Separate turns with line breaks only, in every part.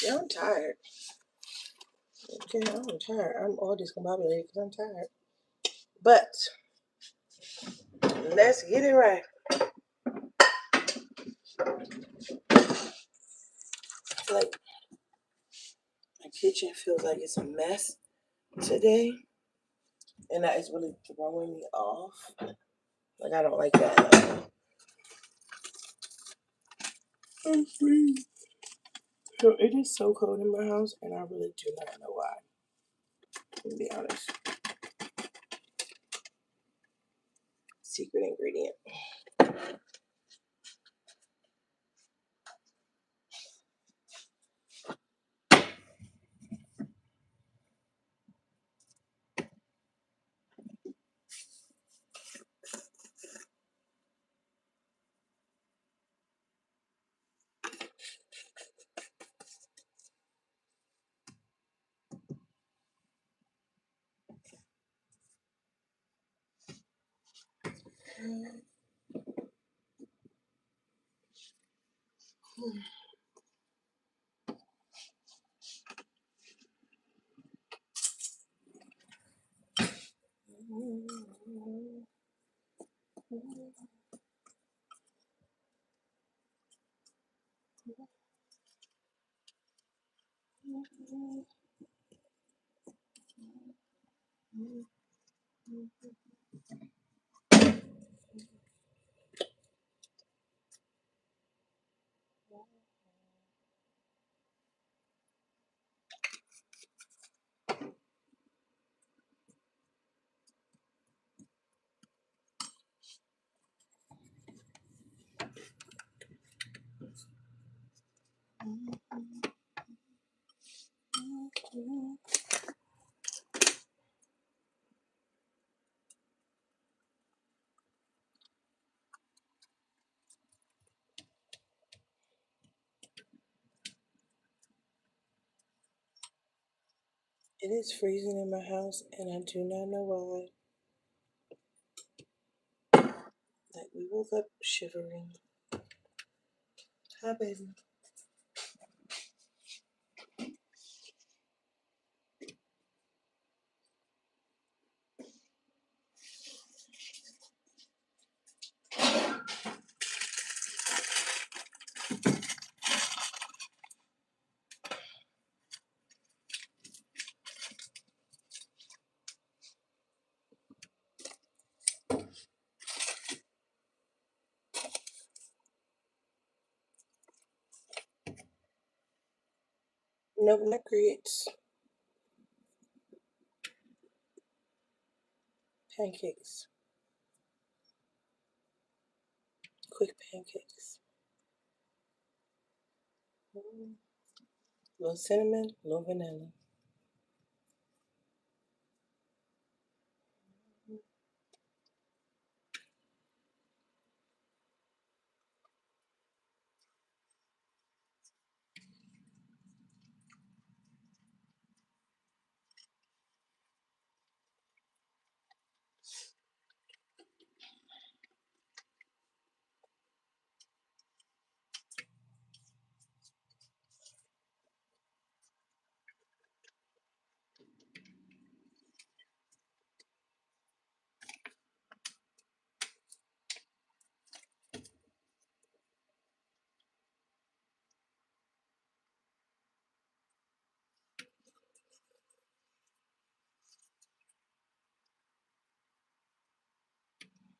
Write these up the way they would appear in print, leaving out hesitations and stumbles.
Yeah, I'm tired. Okay, I'm tired. I'm all discombobulated because I'm tired. But let's get it right. I feel like my kitchen feels like it's a mess today, and that is really throwing me off. Like, I don't like that. I'm freezing. So it is so cold in my house, and I really do not know why. To be honest. Secret ingredient. It is freezing in my house, and I do not know why. Like, we woke up shivering. Hi, baby. Nope, not grits. Pancakes. Quick pancakes. A little cinnamon, a little vanilla.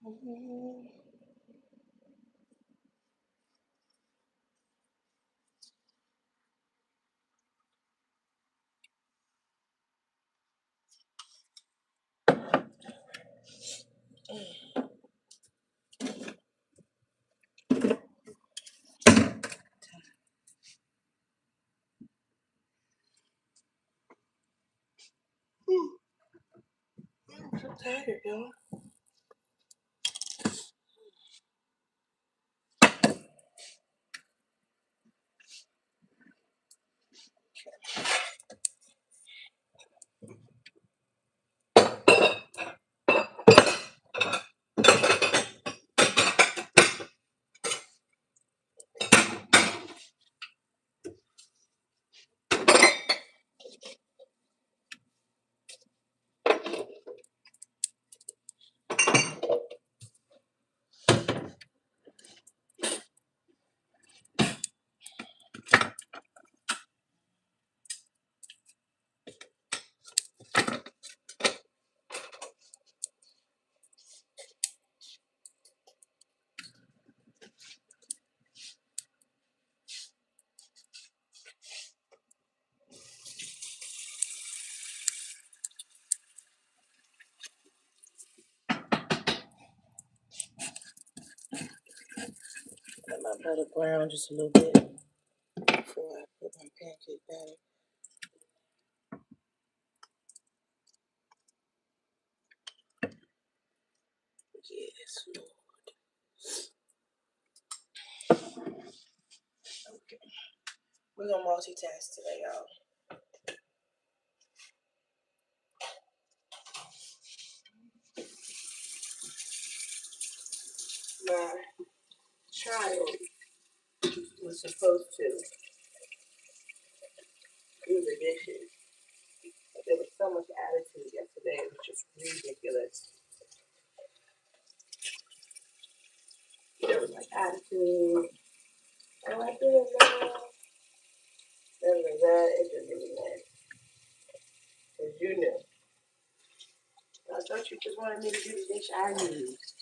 I'm so tired, y'all. Let it brown just a little bit before I put my pancake batter. Yes, Lord. Okay. We're gonna multitask today, y'all. My child was supposed to do the dishes, but there was so much attitude yesterday, it was just ridiculous. There was like attitude. Oh, I did it now. There was that. It just really mad. Because you knew. I thought you just wanted me to do the dish I used.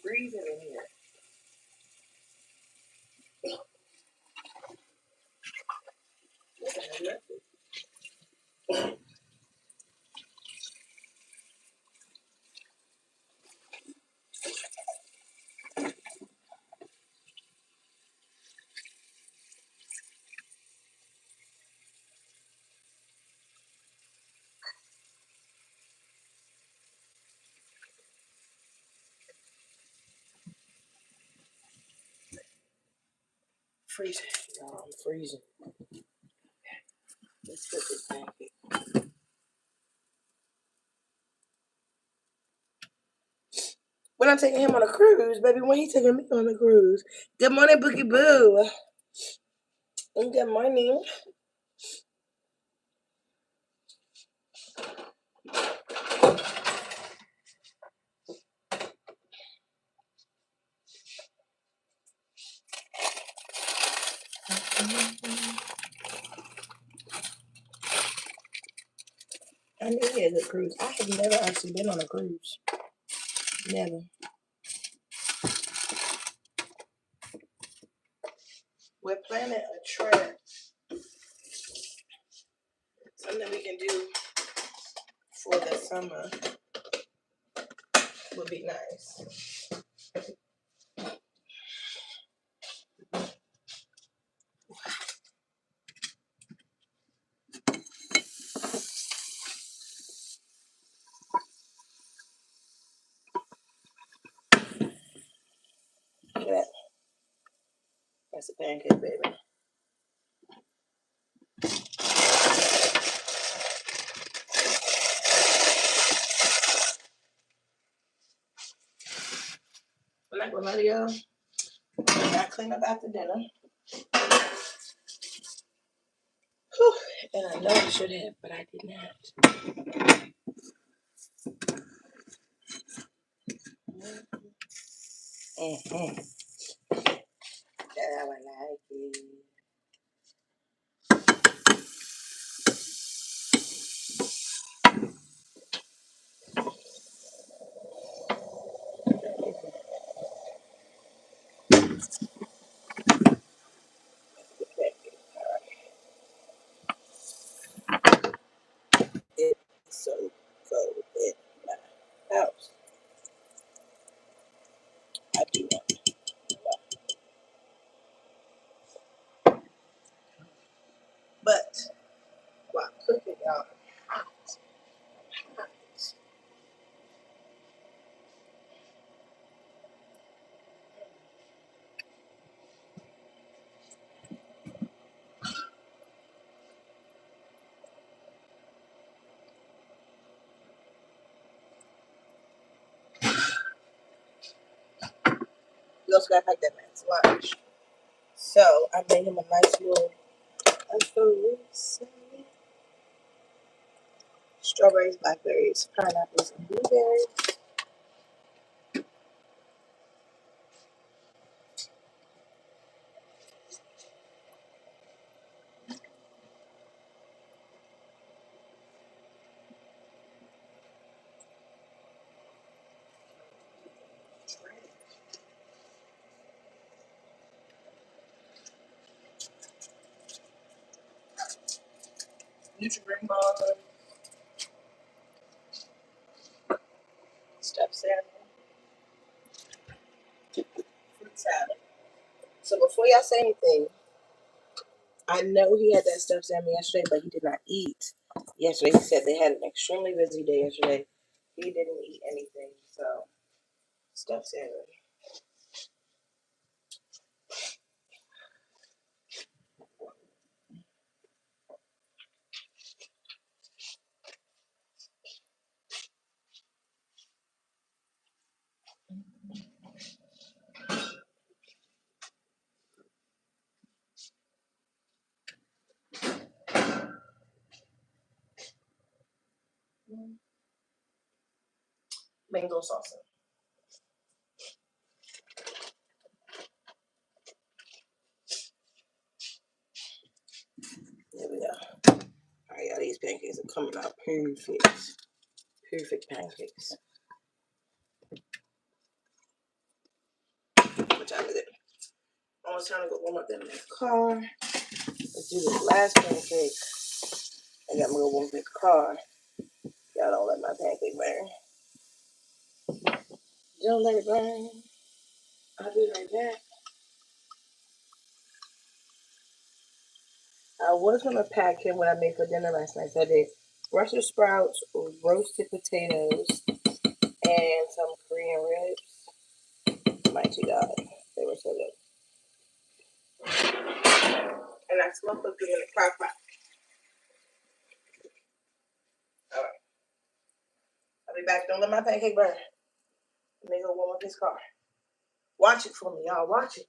Freezing in here. Freezing, y'all. I'm freezing. Let's put this pancake. When I'm taking him on a cruise, baby, when he taking me on a cruise. Good morning, Boogie Boo. And good morning. I knew he had a cruise. I have never actually been on a cruise. Never. We're planning a trip. Something we can do for the summer would be nice. Look at that. That's a pancake, baby. I'm not gonna lie to y'all. I got clean up after dinner. Whew. And I know I should have, but I did not. Mm-hmm. That's how I like it. It's so cold in my house. I do not. But while cooking, y'all, you also gotta pack that man's lunch. So I made him a nice little strawberries, blackberries, pineapples, and blueberries. Nutrient bar, stuffed salmon, fruit salad. So before y'all say anything, I know he had that stuffed salmon yesterday, but he did not eat yesterday. He said they had an extremely busy day yesterday. He didn't eat anything, so stuffed salmon. Mango salsa. There we go. All right, y'all, these pancakes are coming out perfect. Perfect pancakes. What time is it? Almost time to go warm up them in the car. Let's do this last pancake. I got to go warm up this car. Y'all don't let my pancake burn. Don't let it burn. I'll be right back. I was going to pack him what I made for dinner last night. So I did Brussels sprouts, roasted potatoes, and some Korean ribs. Mighty God. They were so good. And I slow cooked them in the crock pot. All right. I'll be back. Don't let my pancake burn. Let me go warm up this car. Watch it for me, y'all. Watch it.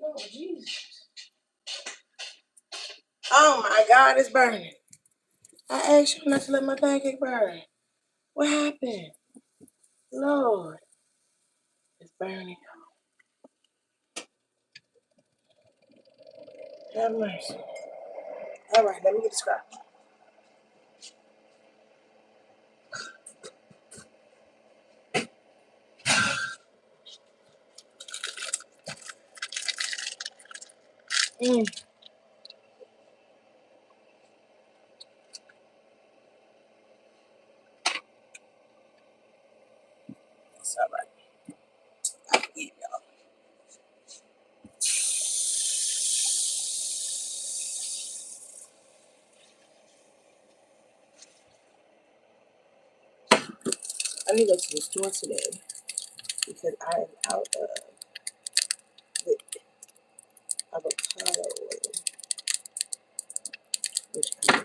Oh, Jesus. Oh, my God, it's burning. I asked you not to let my pancake burn. What happened? Lord, it's burning. Have mercy. All right, let me get the scrap. Mm. It's all right. I forgive y'all. I need to go to the store today because I am out of the avocado oil, which I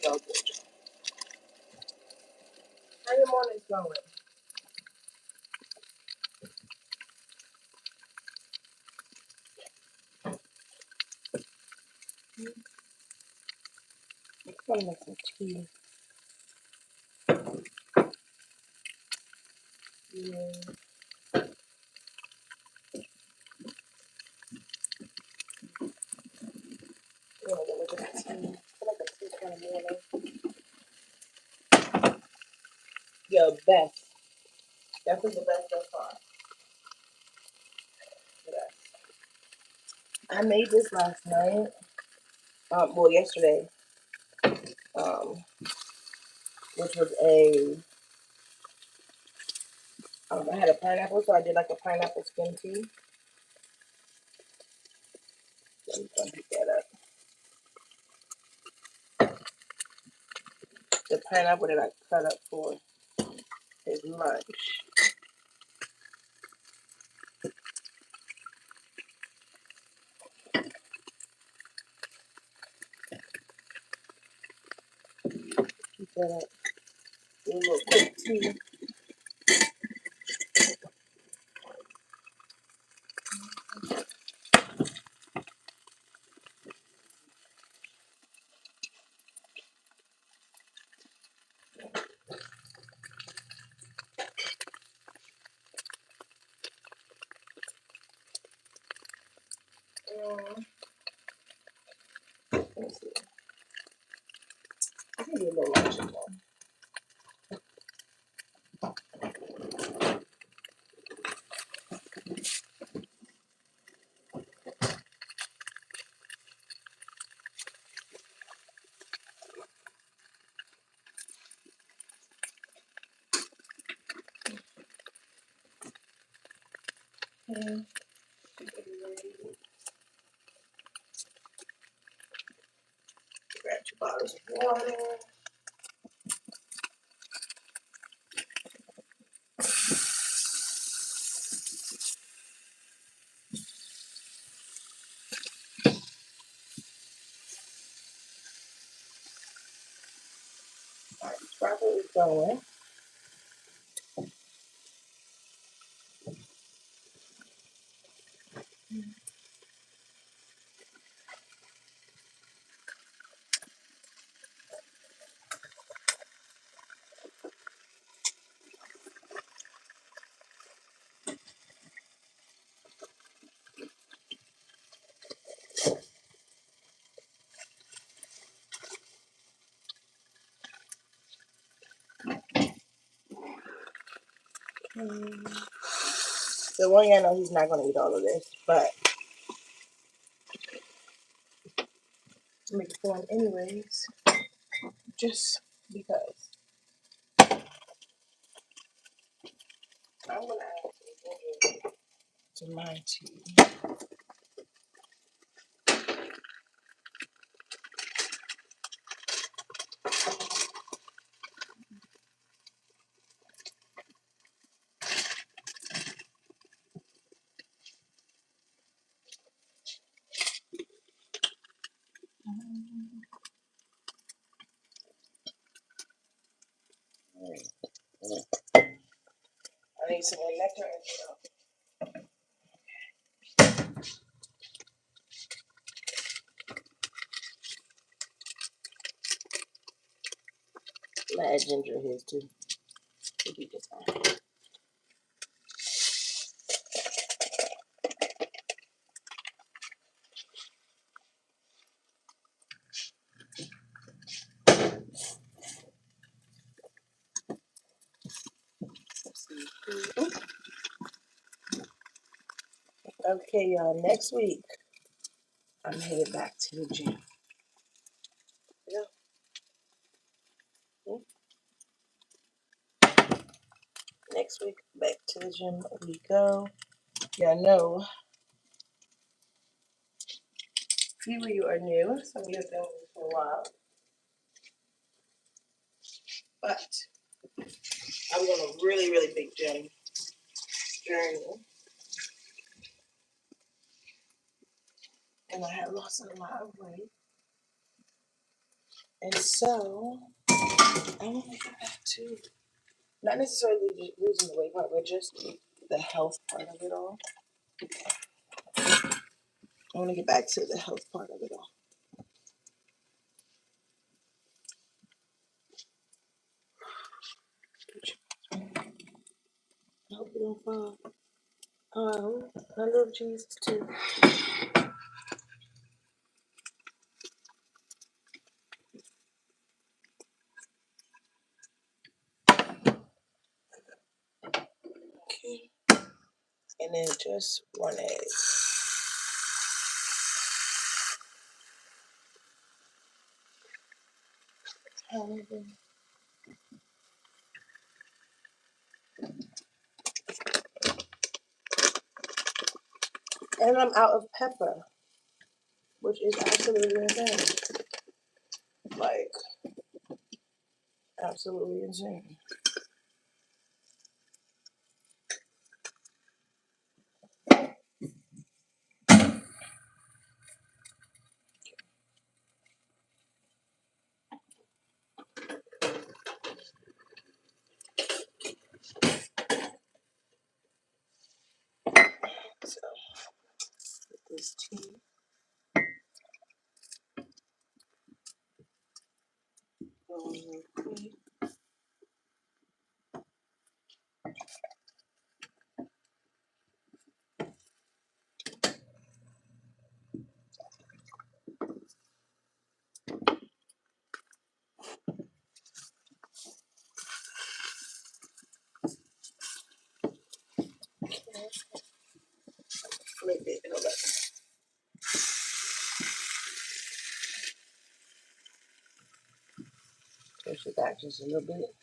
y'all good. How your morning's going? I'm gonna make some tea. Yeah. Yeah, a little bit of tea. I feel like a tea kind of morning. Yeah, best. Definitely the best so far. The best. I made this last night. Well, yesterday. Which was I had a pineapple, so I did like a pineapple skin tea. So I'm gonna pick that up. The pineapple that I cut up for his lunch. Keep that up. Do a little quick tea. Let me see. I can do a little lunch as well. Okay. Grab 2 bottles of water. Alright, properly going. So one guy know he's not gonna eat all of this, but I make it for him anyways, just because. I'm gonna add some ginger to my tea. need some more nectar and add ginger here too. It'll be just fine. Okay, y'all. Next week, I'm headed back to the gym. Yeah. Next week, back to the gym we go. Y'all know, few of you are new. Some of you have been with me for a while. But I'm on a really, really big gym journey. And I have lost a lot of weight. And so, I want to get back to, not necessarily losing the weight part, but just the health part of it all. I want to get back to the health part of it all. I hope you don't fall. I love Jesus too. Okay. And then just 1 egg. And I'm out of pepper, which is absolutely insane. Like, absolutely insane. So, with this tea. Going real quick. Flip it. Hold up. Push it back just a little bit.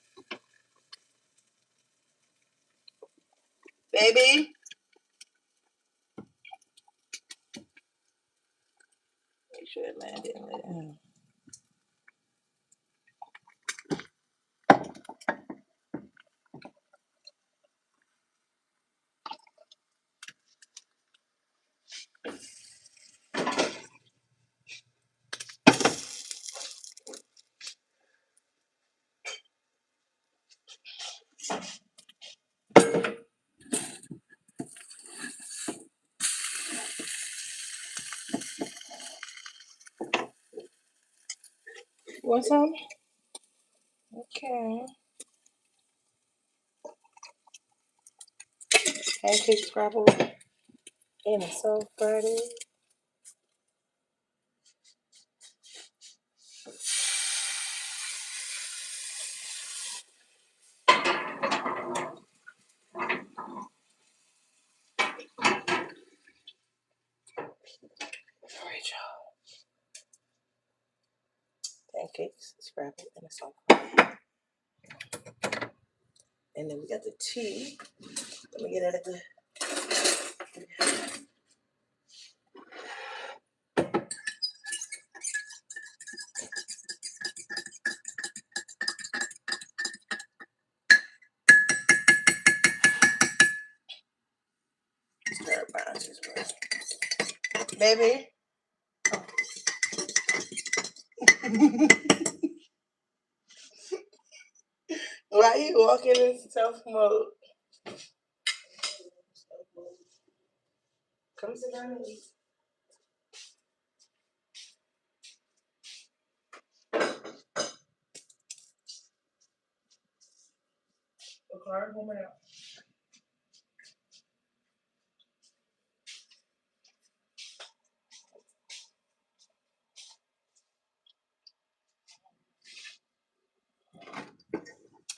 Baby. Make sure it landed and lay down. Want some? Okay. Pancake scrabble and a soft Friday. Alright, y'all. Pancakes, scrabble, and a soft Friday. And then we got the tea. Let me get out of the. Stir around as well. Baby. Why are you walking in stealth mode? Come sit down and eat. The car warming up.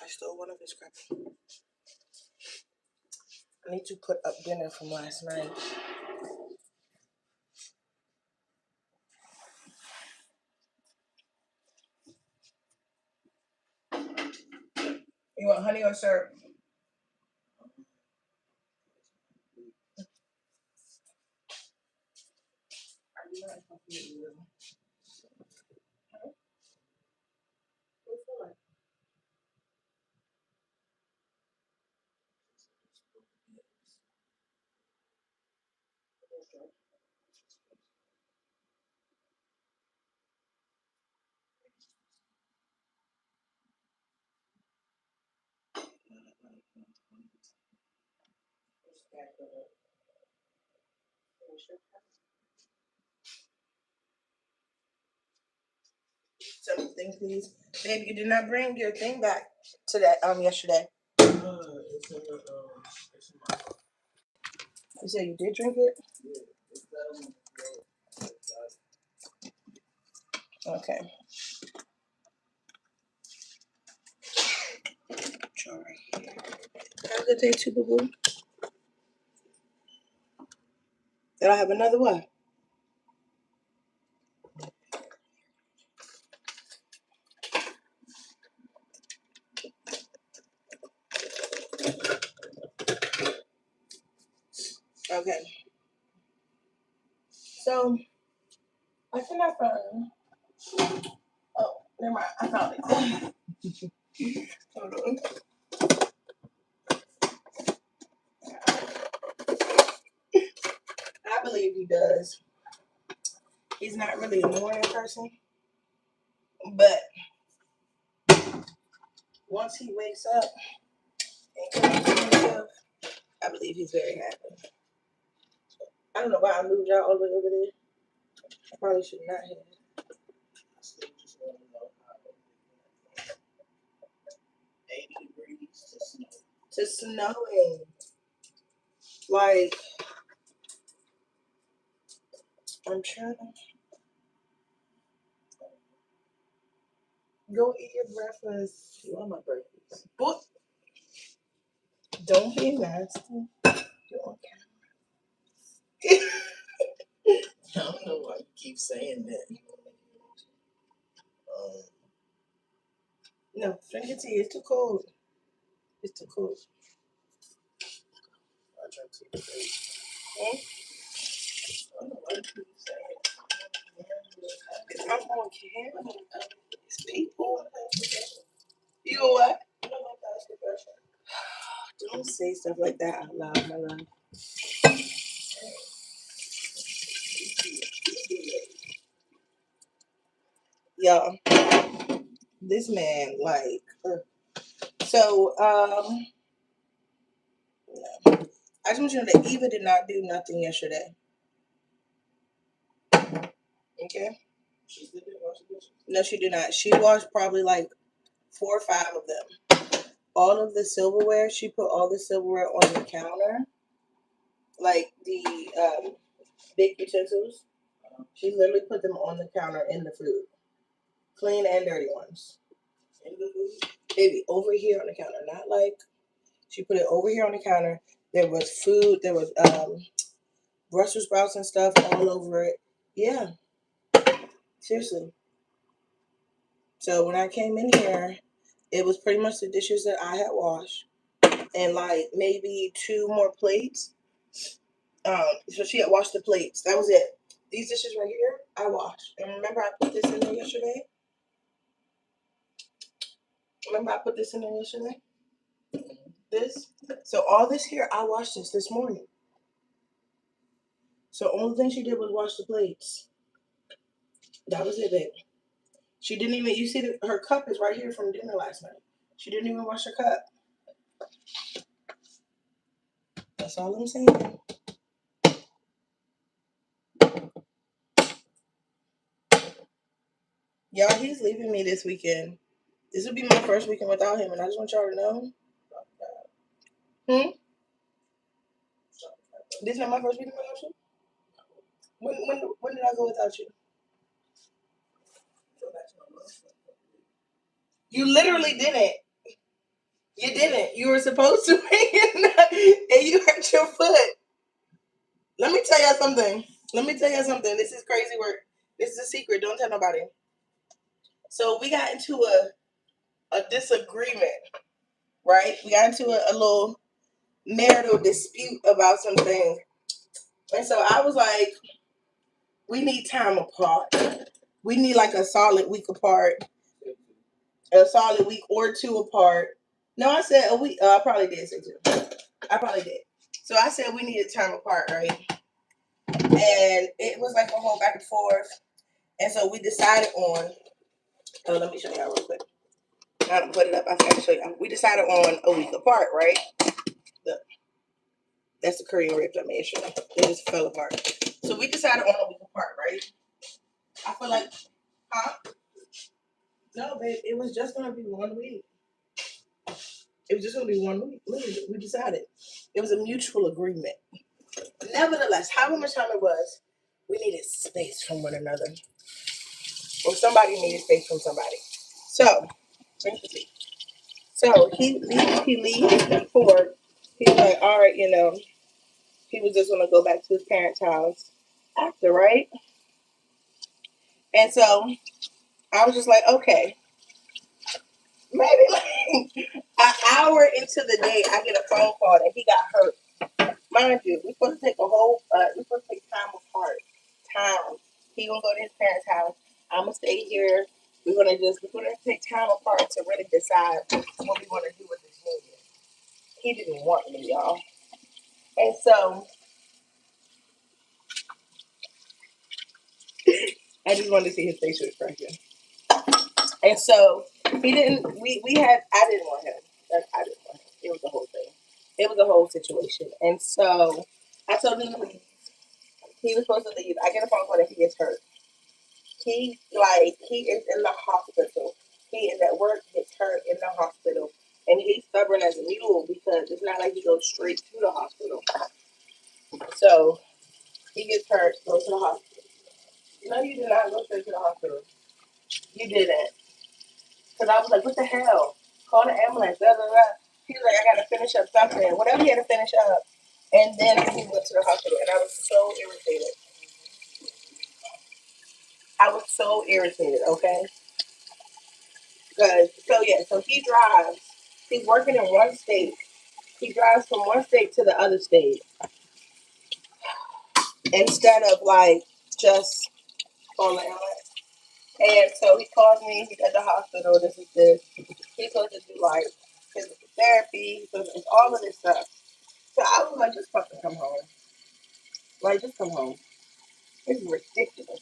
I stole one of his crabs. I need to put up dinner from last night. You want honey or syrup? Something, please. Babe, you did not bring your thing back to that yesterday. It's in my You said you did drink it? Yeah. Okay. All right. Have a good day too, boo boo. Then I have another one. Okay. So I cannot find. Oh, never mind. I found it. Hold on. I believe he does. He's not really a morning person, but once he wakes up and comes to himself, I believe he's very happy. I don't know why I moved y'all all the way over there. I probably should not have. I still just want to know how 80 degrees to snow. To snowing. Like, I'm trying to go eat your breakfast. You want my breakfast? But don't be nasty. You're on camera. I don't know why you keep saying that. No, drink your tea. It's too cold. It's too cold. I drink tea. I don't know why you keep saying it. I'm on camera. It's people. You know what? Don't say stuff like that out loud, my love. Y'all, this man, like, so, no. I just want you to know that Eva did not do nothing yesterday. Okay? She still didn't wash the dishes? No, she did not. She washed probably like 4 or 5 of them. All of the silverware, she put all the silverware on the counter. Like the big utensils. She literally put them on the counter in the food. Clean and dirty ones. In the food? Baby, over here on the counter. Not like, she put it over here on the counter. There was food. There was Brussels sprouts and stuff all over it. Yeah. Seriously. So when I came in here, it was pretty much the dishes that I had washed. And like maybe 2 more plates. So she had washed the plates. That was it. These dishes right here, I washed. And remember I put this in there yesterday? This. So all this here, I washed this morning. So only thing she did was wash the plates. That was it, babe. She didn't even, you see her cup is right here from dinner last night. She didn't even wash her cup. That's all I'm saying. Y'all, he's leaving me this weekend. This will be my first weekend without him, and I just want y'all to know. This is not my first weekend without you? When did I go without you? You literally didn't. You didn't. You were supposed to, and you hurt your foot. Let me tell y'all something. This is crazy work. This is a secret. Don't tell nobody. So we got into a disagreement, right? We got into a little marital dispute about some things. And so I was like, we need time apart. We need like a solid week apart. A solid week or two apart. No, I said a week. I probably did say two. I probably did. So I said we needed time apart, right? And it was like a whole back and forth. And so we decided on, oh, let me show y'all real quick. I don't put it up. I can show you. We decided on a week apart, right? Look, that's the Korean ribs I made sure. They just fell apart. So we decided on a week apart, right? I feel like, huh? No, babe, it was just going to be 1 week. It was just going to be 1 week. Literally, we decided. It was a mutual agreement. Nevertheless, however much time it was, we needed space from one another. Or somebody needed space from somebody. So, he leaves before. He's like, all right, he was just going to go back to his parents' house after, right? And so I was just like, okay, maybe like an hour into the day, I get a phone call that he got hurt. Mind you, we're supposed to take time apart. Time. He gonna go to his parents' house. I'm gonna stay here. We're gonna take time apart to really decide what we want to do with this movie. He didn't want me, y'all. And so I just wanted to see his facial expression. And so he didn't. I didn't want him. I didn't want him. It was the whole thing. It was a whole situation. And so I told him to leave. He was supposed to leave. I get a phone call that he gets hurt. He is in the hospital. He is at work, gets hurt in the hospital. And he's stubborn as a mule because it's not like he goes straight to the hospital. So he gets hurt, goes to the hospital. No, you did not go straight to the hospital. You didn't. Because I was like, what the hell? Call the ambulance, blah, blah, blah. He was like, I got to finish up something. Whatever he had to finish up. And then he went to the hospital. And I was so irritated. Okay? So he drives. He's working in one state. He drives from one state to the other state. Instead of like just calling the ambulance. And so he calls me, he's at the hospital, this is this. He's supposed to do like physical therapy, he's supposed to do all of this stuff. So I was like, just fucking come home. Like, just come home. This is ridiculous.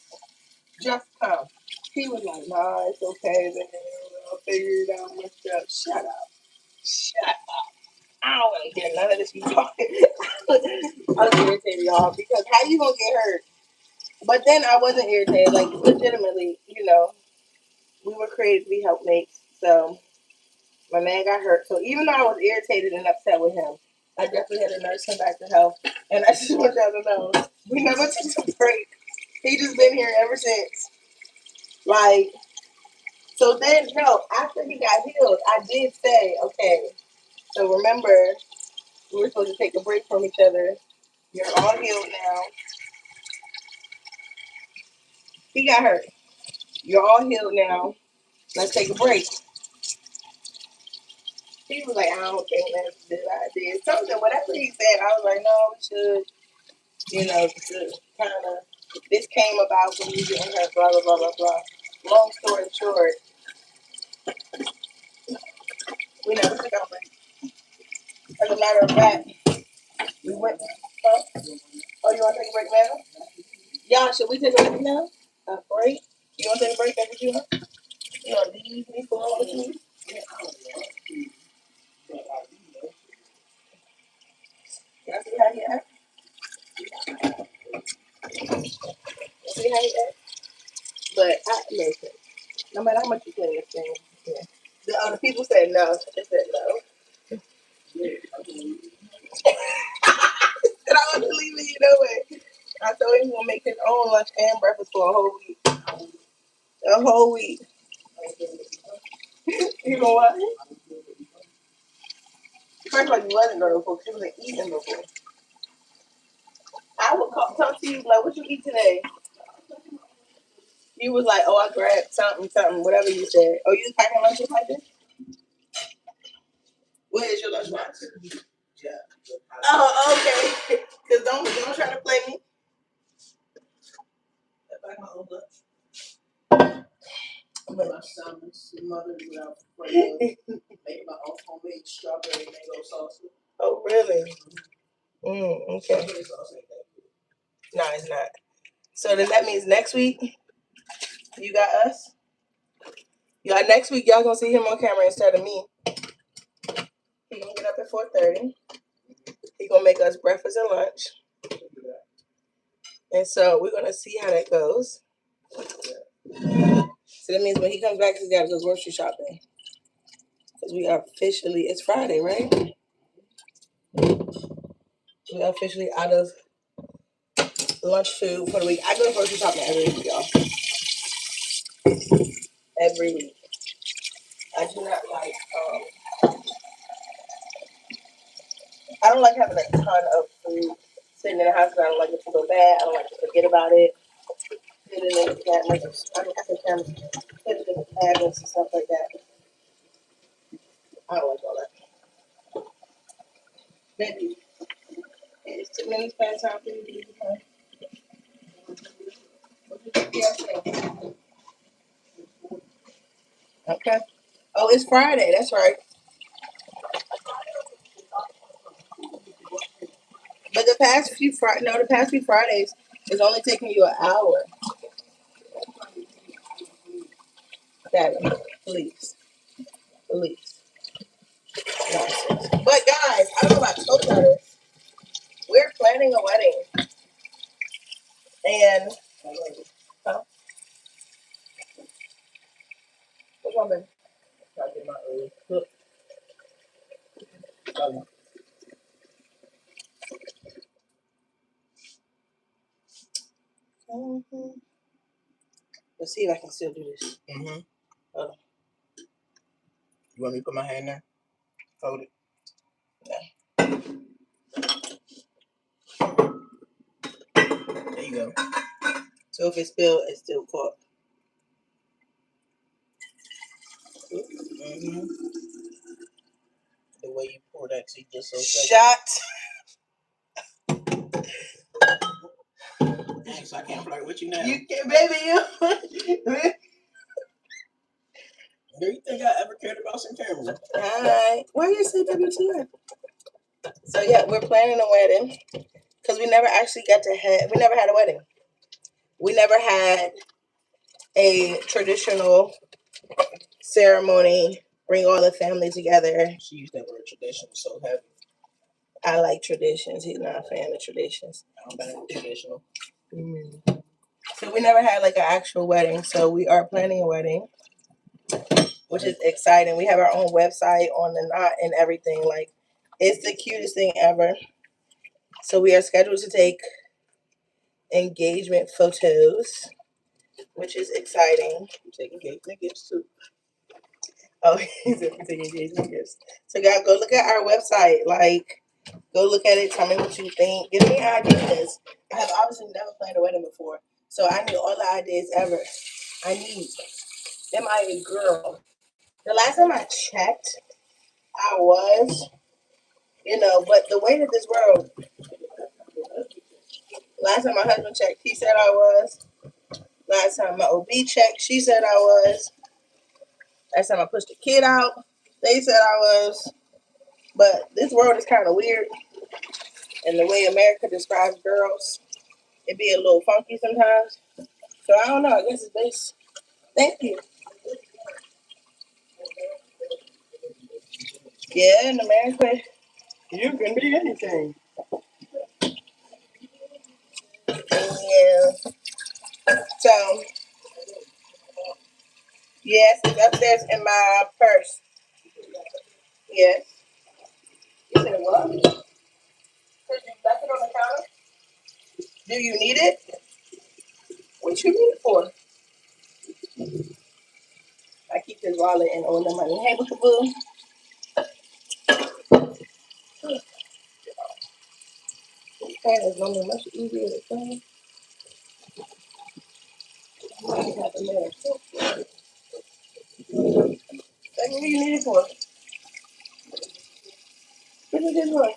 Just come. He was like, nah, it's okay, man. I'll figure it out myself. Shut up. Shut up. I don't want to hear none of this you talking. I was irritated, y'all, because how you gonna get hurt? But then I wasn't irritated. Like, legitimately, we were created to be helpmates. So my man got hurt. So even though I was irritated and upset with him, I definitely had to nurse him back to health. And I just want y'all to know, we never took a break. He just been here ever since. Like, so then, no, after he got healed, I did say, okay, so remember, we were supposed to take a break from each other. You're all healed now. He got hurt. You're all healed now. Let's take a break. He was like, I don't think that's a good idea. Something, whatever he said, I was like, no, we should, kind of, this came about when you getting hurt, blah, blah, blah, blah, blah. Long story short, we never took our break. As a matter of fact, we went, huh? Oh, you want to take a break now? Y'all, should we take a break now? A break? You want to take a break? That's what you want? You want to leave me for all of you? Y'all see how he act? See how he act? But listen. No matter how much you clean this thing. Yeah. The other people said no. They said no. And I was leaving you know it. I told him he gonna make his own lunch and breakfast for a whole week. A whole week. You know what? First of all, you wasn't there before, because you wasn't eating before. I would talk to you like, what you eat today? You was like, oh, I grabbed something, whatever you said. Oh, you was packing lunches like this? Where is your lunchbox? Yeah. Oh, okay. Because don't try to play me. I pack my own lunch. But my son's mother without make my own homemade strawberry mango salsa. Oh, really? Okay. No, it's not. So then that means next week you got us. Y'all next week y'all gonna see him on camera instead of me. He gonna get up at 4:30. He gonna make us breakfast and lunch. And so we're gonna see how that goes. So that means when he comes back, he's gotta go grocery shopping. Because we are officially, it's Friday, right? We are officially out of lunch food for the week. I go grocery shopping every week, y'all. Every week. I do not like, I don't like having a ton of food sitting in the house. I don't like it to go bad. I don't like to forget about it. Put it in the cabinets. I can put it in the cabinets and stuff like that. I don't like all that. Maybe it's 2 minutes past time for you to leave. Okay. Oh, it's Friday. That's right. But the past few Fridays is only taking you an hour. Daddy, please. Nonsense. But guys, I don't know if I told y'all this. We're planning a wedding. And what's wrong, baby? Trying to get my look. Let's see if I can still do this. Hold on. You want me to put my hand there? Hold it. Yeah. There you go. So if it's spilled, it's still caught. The way you pour that tea just so shot. Thanks, I can't flirt with you now. You can, baby. Do you think I ever cared about some cameras? Alright. Why you say WTF? So yeah, we're planning a wedding because we never had a wedding. We never had a traditional ceremony, bring all the family together. She used that word traditional so heavy. I like traditions. He's not a fan of traditions. I'm bad at traditional. So we never had like an actual wedding. So we are planning a wedding, which is exciting. We have our own website on the knot and everything. Like, it's the cutest thing ever. So we are scheduled to take engagement photos, which is exciting. We take engagement gifts too. Oh, he's taking engagement gifts. So guys, go look at our website. Like, go look at it. Tell me what you think. Give me ideas. I have obviously never planned a wedding before, so I need all the ideas ever. I need. Am I a girl? The last time I checked, I was, but the weight of this world. Last time my husband checked, he said I was. Last time my OB checked, she said I was. Last time I pushed a kid out, they said I was. But this world is kind of weird. And the way America describes girls, it be a little funky sometimes. So I don't know. I guess it's based. Thank you. Yeah, in America, you can be anything. Yeah. So, Yes, it's upstairs in my purse. Yes. You said what? Did you left it on the counter? Do you need it? What you need it for? I keep this wallet and all the money. Hey, boo. That is gonna be much easier to clean. I might have to let it cook. That's what you need it for. What is this for?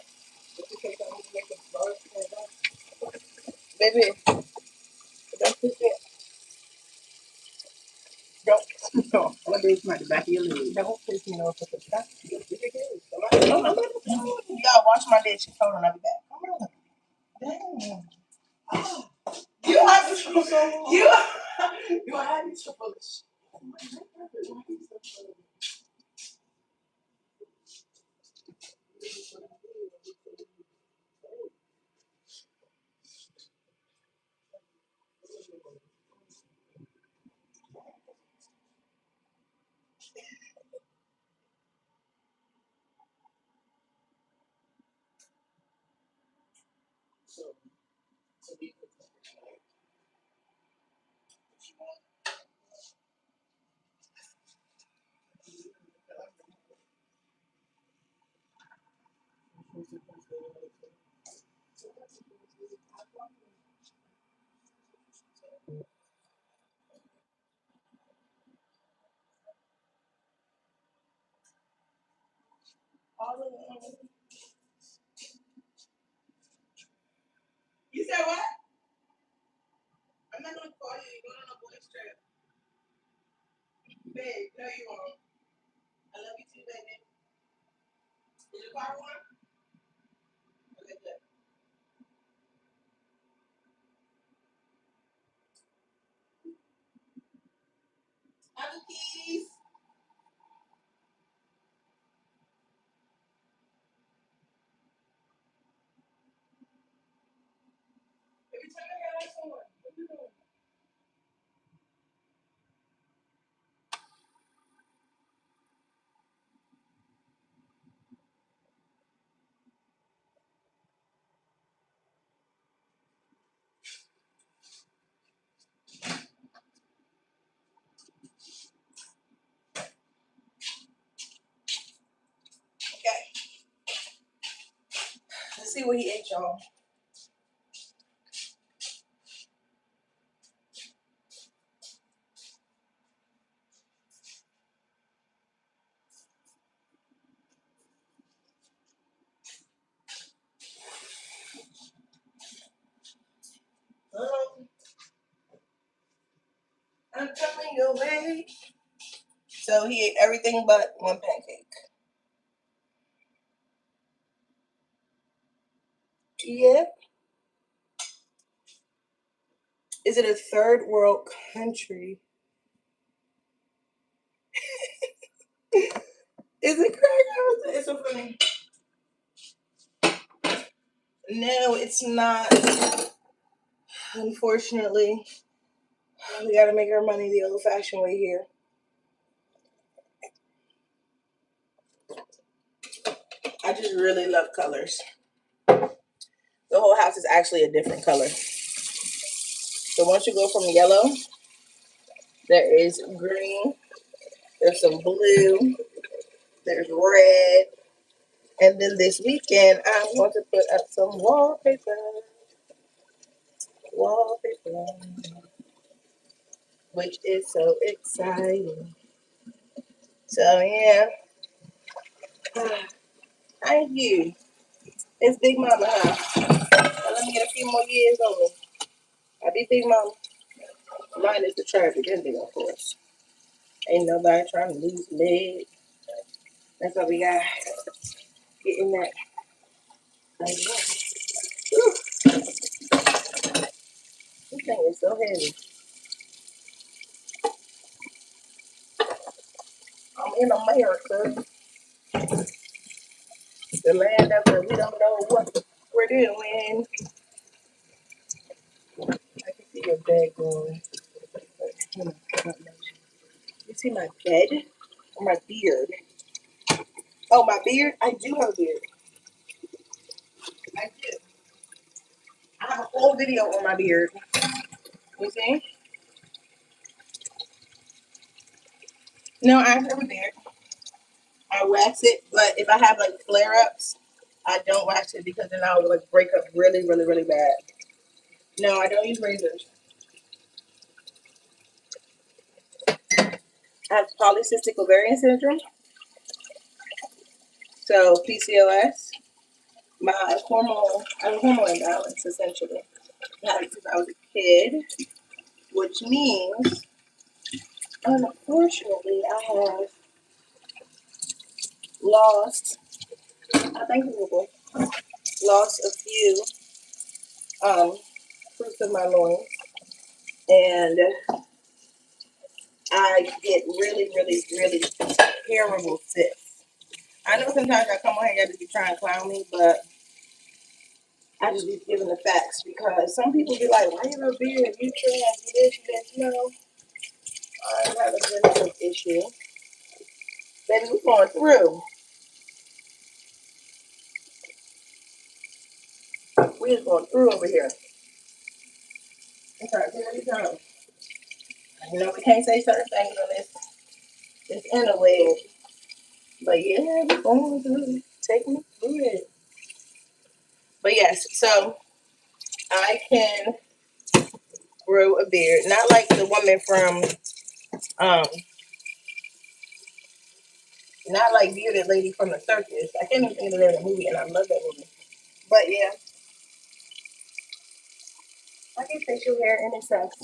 Baby, don't push it. Don't. No. What is my back of your leg? Don't push me off with the stuff. Y'all wash my dishes. Hold on, I'll be back. Come on. Damn. You have to you have to triple this. You said what? I'm not gonna call you. You're going on a boys trip. Babe, no you won't. I love you too, baby. Is your car warm? Okay, good. Have the keys. Every time I got like someone. What you doing? Okay. Let's see what he ate, y'all. I'm coming your way. So he ate everything but one pancake. Yeah. Is it a third world country? Is it crack? It's so funny. No, it's not. Unfortunately, we gotta make our money the old-fashioned way here. I just really love colors. The whole house is actually a different color. So once you go from yellow, there is green, there's some blue, there's red, and then this weekend I want to put up some wallpaper. Wallpaper, which is so exciting. So yeah, thank you. It's Big Mama, huh? Now let me get a few more years on me. I be Big Mama. Mine is the traffic ending, of course. Ain't nobody trying to lose leg. That's what we got. Getting that. Like, whew, this thing is so heavy. I'm in America, the land of the we don't know what we're doing. I can see your bag going. But, not much. say my bed or my beard? Oh, my beard? I do have a beard. I do. I have a whole video on my beard. You see? No, I have a beard. I wax it, but if I have like flare-ups, I don't wax it because then I'll like break up really, really, really bad. No, I don't use razors. I have polycystic ovarian syndrome, so PCOS. I have a hormone imbalance essentially. I had it since I was a kid, which means, unfortunately, I have lost. I think Google lost a few fruits of my loins, and I get really, really, really terrible cysts. I know sometimes I come on here, y'all just be trying to clown me, but I just be giving the facts because some people be like, why you have a beard? You trans, you this, you this. No, I have a mental issue. Baby, we're going through. We're just going through over here. I'm trying to tell you something. You know, we can't say certain things on this interweb. But yeah, we're going through. Take me through it. But yes, so I can grow a beard. Not like the woman from not like Bearded Lady from the Circus. I can't even think of the name of the movie, and I love that movie. But yeah, I get facial hair and it sucks.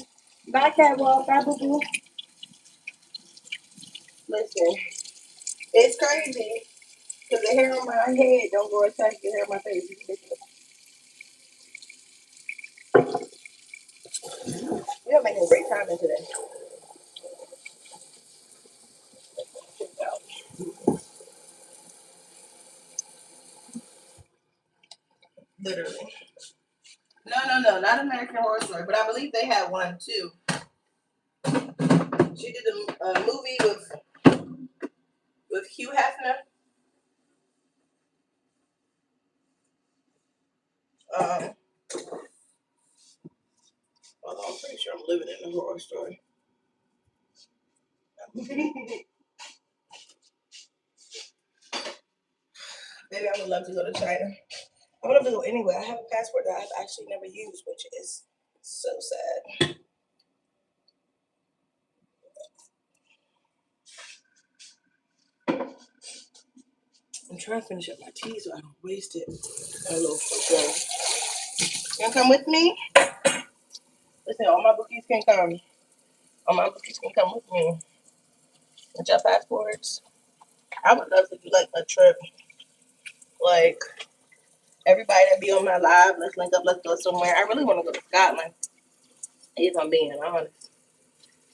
Bye, catwalk. Bye, boo boo. Listen, it's crazy because the hair on my head don't go attach the hair on my face. It's ridiculous. We're making a great time in today. Literally. No, not American Horror Story, but I believe they had one too. She did a movie with Hugh Hefner. Um, although I'm pretty sure I'm living in a horror story. Maybe I would love to go to China. I would love to go anywhere. I have a passport that I've actually never used, which is so sad. I'm trying to finish up my tea so I don't waste it. A little football. You wanna come with me? Listen, all my bookies can come. All my bookies can come with me. With your passports. I would love to do like a trip. Like everybody that be on my live, let's link up, let's go somewhere. I really want to go to Scotland. If I'm being honest.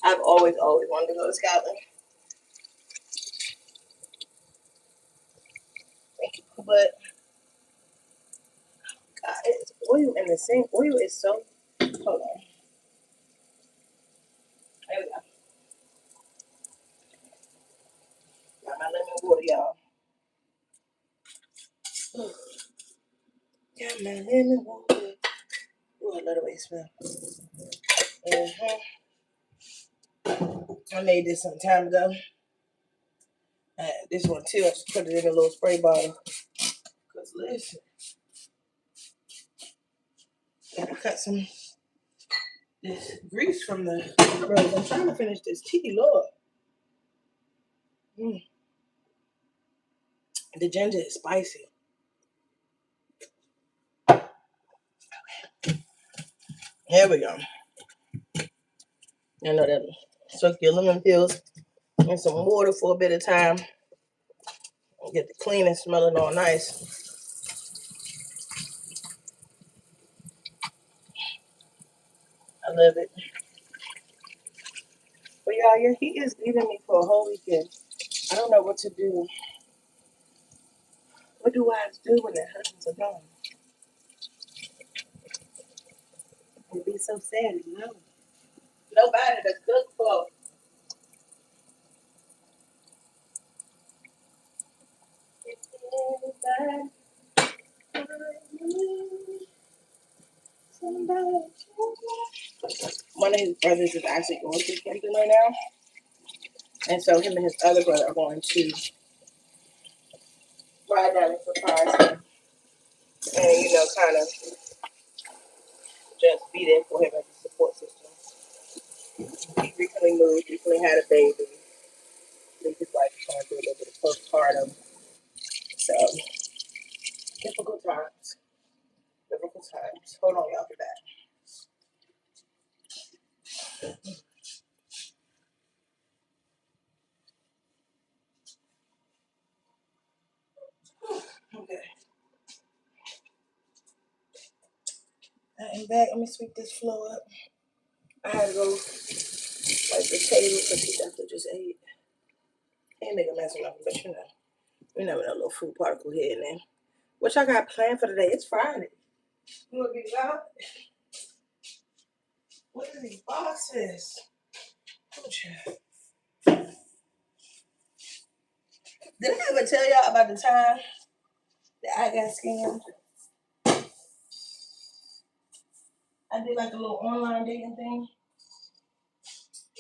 I've always wanted to go to Scotland. But God, it's oil in the sink. Oil is so. Hold on. There we go. Got my lemon water, y'all. Got my lemon water. Ooh, I love the way it smells. I made this some time ago. This one too, I just put it in a little spray bottle. Cause listen, I cut some this grease from the rose. I'm trying to finish this tea, Lord. The ginger is spicy. There we go. I know that. Soak your lemon peels in some water for a bit of time. Get the clean and smelling all nice. I love it. But y'all, yeah, he is leaving me for a whole weekend. I don't know what to do. What do wives do when their husbands are gone? It'd be so sad, you know. Nobody to cook for. One of his brothers is actually going through something right now. And so him and his other brother are going to ride down and surprise him. And, you know, kind of just be there for him as a support system. He recently moved, recently had a baby. I think his wife is going through a little bit of postpartum. So, difficult times. Difficult times. Hold on, y'all, for that. Okay. I ain't back. Let me sweep this floor up. I had to go wipe the table because he definitely just ate. Can't make a mess of nothing, but you know, we never know a little food particle here and there. What y'all got planned for today? It's Friday. You want to be out? What are these boxes? Oh, child. Did I ever tell y'all about the time that I got scammed? I did like a little online dating thing.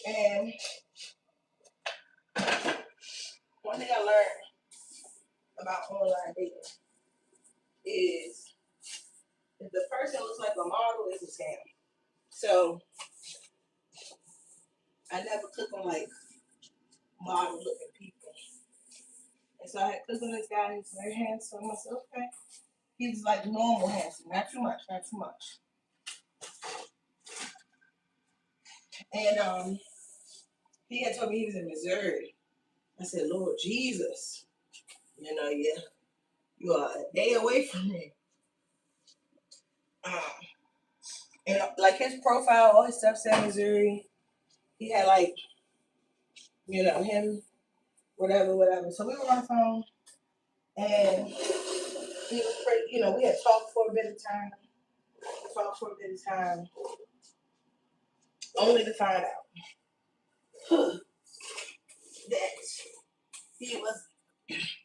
And one thing I learned about online dating is if the person looks like a model, it's a scam. So I never click on like model looking people. And so I had clicked on this guy, he's very handsome. I said, okay. He's like normal handsome, not too much, not too much. And he had told me he was in Missouri. I said, Lord Jesus, you know, yeah, you are a day away from me. And like his profile, all his stuff said Missouri. He had like, you know, him, whatever, whatever. So we were on the phone, and he was pretty, you know, we had talked for a bit of time, only to find out that he was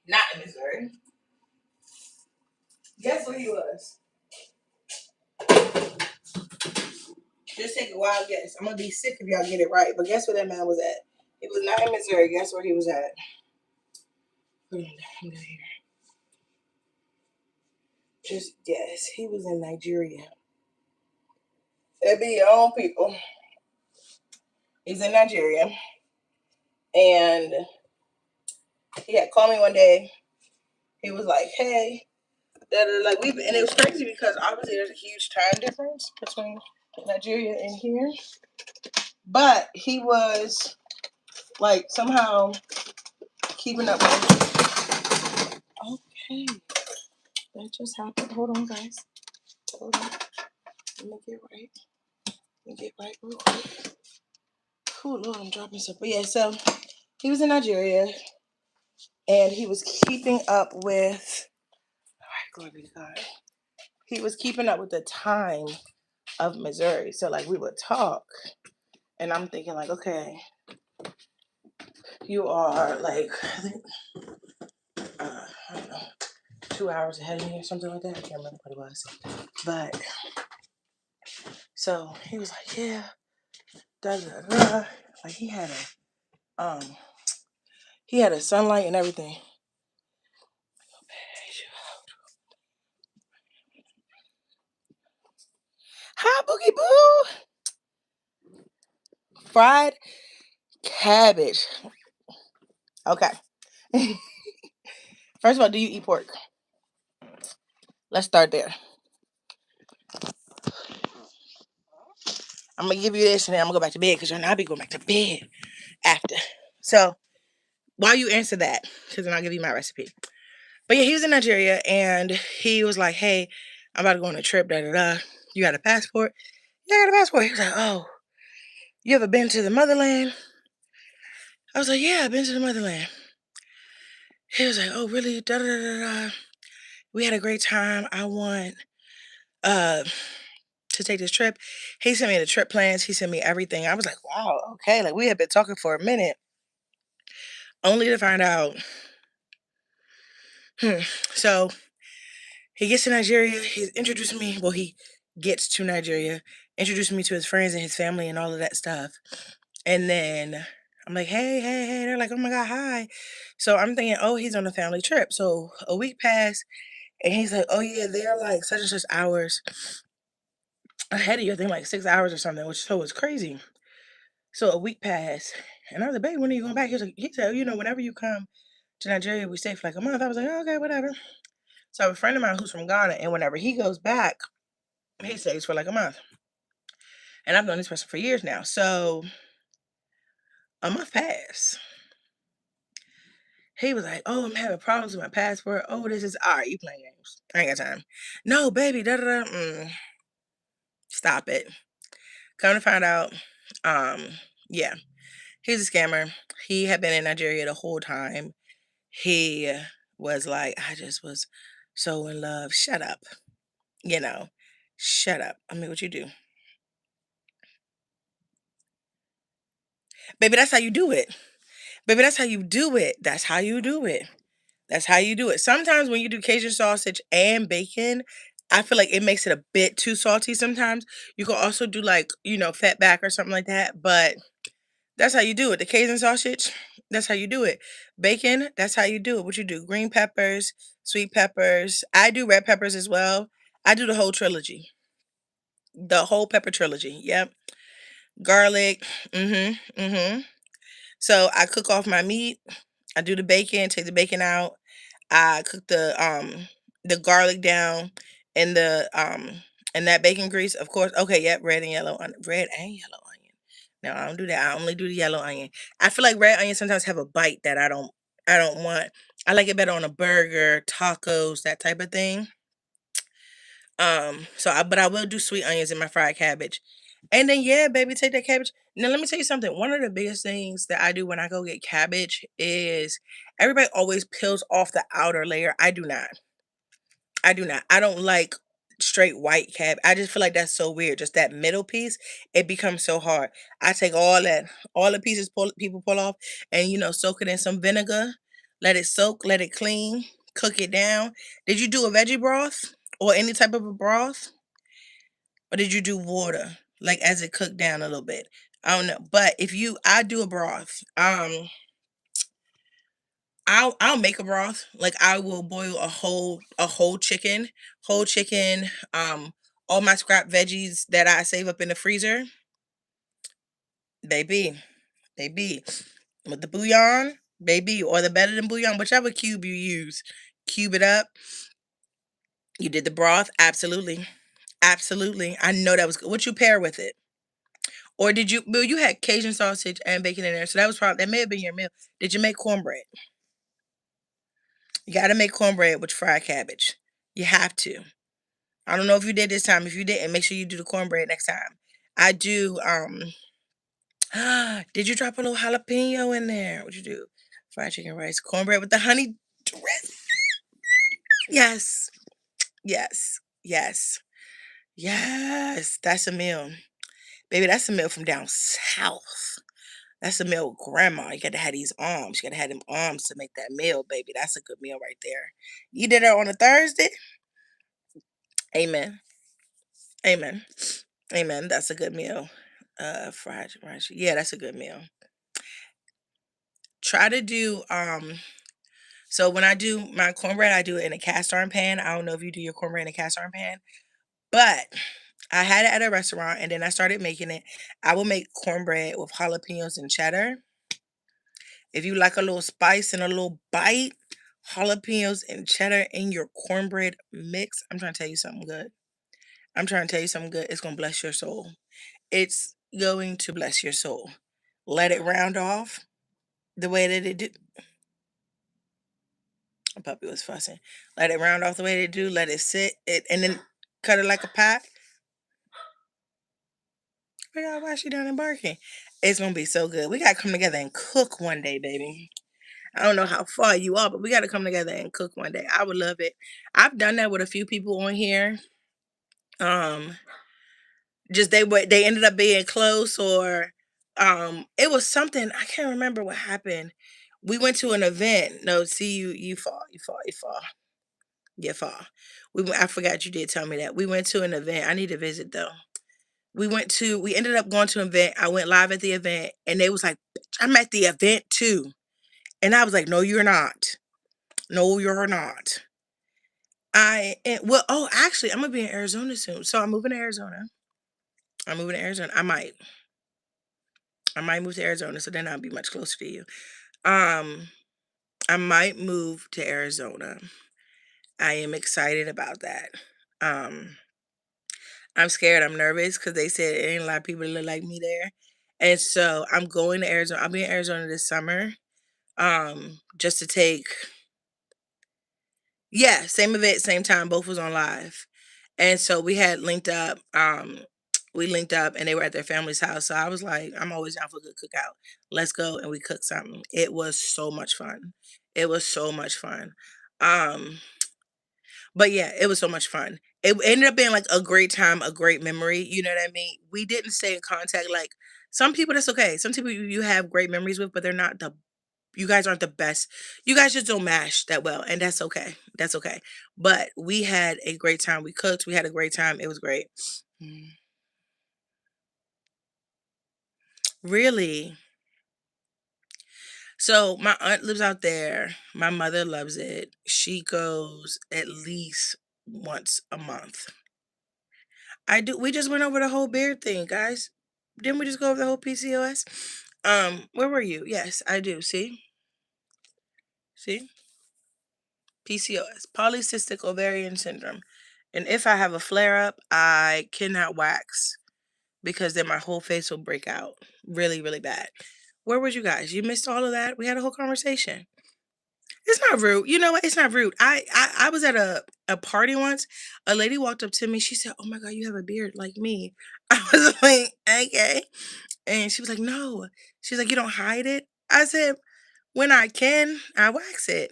not in Missouri. Guess where he was? Just take a wild guess. I'm gonna be sick if y'all get it right. But guess where that man was at? He was not in Missouri. Guess where he was at? Put him down here. Just guess. He was in Nigeria. It be your own people. He's in Nigeria, and he had called me one day. He was like, "Hey, like we," and it was crazy because obviously there's a huge time difference between Nigeria and here. But he was like somehow keeping up with. Okay, that just happened. Hold on, guys. Hold on. Let me get right. Real quick. Oh Lord, I'm dropping stuff. But yeah, so he was in Nigeria, and he was keeping up with. All right, glory be to God. He was keeping up with the time of Missouri. So like we would talk, and I'm thinking like, okay, you are like, I don't know, 2 hours ahead of me or something like that. I can't remember what it was. But so he was like, yeah, da da da. Like he had a sunlight and everything. Hi, Boogie Boo. Fried cabbage. Okay. First of all, do you eat pork? Let's start there. I'm gonna give you this and then I'm gonna go back to bed because you'll not be going back to bed after. So while you answer that, because then I'll give you my recipe. But yeah, he was in Nigeria and he was like, hey, I'm about to go on a trip, da da da. You got a passport? Yeah, I got a passport. He was like, oh, you ever been to the motherland? I was like, yeah, I've been to the motherland. He was like, oh, really? Da da da da. We had a great time. I want to take this trip. He sent me the trip plans. He sent me everything. I was like, wow, okay. Like we had been talking for a minute, only to find out. So He gets to Nigeria. He's introduced me. Well, he gets to Nigeria, introduced me to his friends and his family and all of that stuff. And then I'm like, hey, hey, hey. They're like, oh my God, hi. So I'm thinking, oh, he's on a family trip. So a week passed, and he's like, oh yeah, they're like such and such hours ahead of you. I think like 6 hours or something, which so was crazy. So a week passed, and I was like, babe, when are you going back? He said, whenever you come to Nigeria, we stay for like a month. I was like, oh, okay, whatever. So I have a friend of mine who's from Ghana, and whenever he goes back, he stays for like a month. And I've known this person for years now. So a month passed. He was like, oh, I'm having problems with my passport. Oh, this is all right. You playing games. I ain't got time. No, baby. Da da da. Stop it. Come to find out, um, yeah, he's a scammer. He had been in Nigeria the whole time. He was like, I just was so in love. Shut up. You know, shut up. I mean, what you do? Baby, that's how you do it. Baby, that's how you do it. That's how you do it. That's how you do it. Sometimes when you do Cajun sausage and bacon, I feel like it makes it a bit too salty sometimes. You can also do like, fat back or something like that, but that's how you do it. The Cajun sausage, that's how you do it. Bacon, that's how you do it. What you do? Green peppers, sweet peppers. I do red peppers as well. I do the whole trilogy. The whole pepper trilogy. Yep. Garlic. Mm-hmm. Mm-hmm. So I cook off my meat. I do the bacon, take the bacon out. I cook the garlic down and the and that bacon grease, of course. Okay, yep, red and yellow onion. No, I don't do that. I only do the yellow onion. I feel like red onion sometimes have a bite that I don't want. I like it better on a burger, tacos, that type of thing. But I will do sweet onions in my fried cabbage. And then yeah, baby, take that cabbage. Now let me tell you something. One of the biggest things that I do when I go get cabbage is everybody always peels off the outer layer. I do not. I do not. I don't like straight white cab. I just feel like that's so weird. Just that middle piece, it becomes so hard. I take all the pieces people pull off, and soak it in some vinegar. Let it soak. Let it clean. Cook it down. Did you do a veggie broth or any type of a broth, or did you do water like as it cooked down a little bit? I don't know, but I do a broth. I'll make a broth. Like I will boil whole chicken, all my scrap veggies that I save up in the freezer, baby, baby, with the bouillon, baby, or the better than bouillon, whichever cube you use, cube it up. You did the broth, absolutely, absolutely. I know that was good. What you pair with it, or did you? Well, you had Cajun sausage and bacon in there, so that may have been your meal. Did you make cornbread? You got to make cornbread with fried cabbage. You have to. I don't know if you did this time. If you didn't, make sure you do the cornbread next time. I do. Did you drop a little jalapeno in there? What'd you do? Fried chicken rice, cornbread with the honey dressing. Yes, yes, yes, yes. That's a meal, baby. That's a meal from down south. That's a meal with grandma. You gotta have these arms. You gotta have them arms to make that meal, baby. That's a good meal right there. You did it on a Thursday. Amen. Amen. Amen. That's a good meal. Fried rice. Yeah, that's a good meal. Try to do so when I do my cornbread, I do it in a cast iron pan. I don't know if you do your cornbread in a cast iron pan, but I had it at a restaurant and then I started making it. I will make cornbread with jalapenos and cheddar. If you like a little spice and a little bite, jalapenos and cheddar in your cornbread mix. I'm trying to tell you something good. I'm trying to tell you something good. It's gonna bless your soul. It's going to bless your soul. Let it round off the way that it did. My puppy was fussing. Let it round off the way they do. Let it sit, and then cut it like a pie. We gotta wash you down and barking. It's gonna be so good. We gotta come together and cook one day, baby. I don't know how far you are, but we gotta come together and cook one day. I would love it. I've done that with a few people on here. Um, just they ended up being close, or it was something I can't remember what happened. We went to an event. No, see you fall, you fall, you fall. Yeah, fall. I forgot you did tell me that. We went to an event. I need to visit though. We ended up going to an event. I went live at the event and they was like, "Bitch, I'm at the event too." And I was like, "No, you're not. No, you're not." Well, oh, actually, I'm gonna be in Arizona soon. So I'm moving to Arizona. I'm moving to Arizona. I might move to Arizona, so then I'll be much closer to you. Um, I might move to Arizona. I am excited about that. Um, I'm scared. I'm nervous because they said it ain't a lot of people that look like me there. And so I'm going to Arizona. I'll be in Arizona this summer. Just to take, yeah, same event, same time, both was on live. And so we had linked up. We linked up and they were at their family's house. So I was like, I'm always down for a good cookout. Let's go and we cooked something. It was so much fun. It was so much fun. Um, but yeah, it was so much fun. It ended up being like a great time, a great memory. You know what I mean? We didn't stay in contact. Like some people, that's okay. Some people you have great memories with, but they're not the you guys aren't the best. You guys just don't mash that well, and that's okay. That's okay. But we had a great time. We cooked. We had a great time. It was great. Mm. Really? So my aunt lives out there. My mother loves it. She goes at least once a month. I do. We just went over the whole beard thing, guys. Didn't we just go over the whole PCOS? Where were you? Yes, I do. See, PCOS, polycystic ovarian syndrome. And if I have a flare up, I cannot wax because then my whole face will break out really, really bad. Where was you guys? You missed all of that. We had a whole conversation. It's not rude. You know what? It's not rude. I was at a party once. A lady walked up to me. She said, "Oh my god, you have a beard like me." I was like, "Okay." And she was like, "No." She's like, "You don't hide it?" I said, "When I can, I wax it.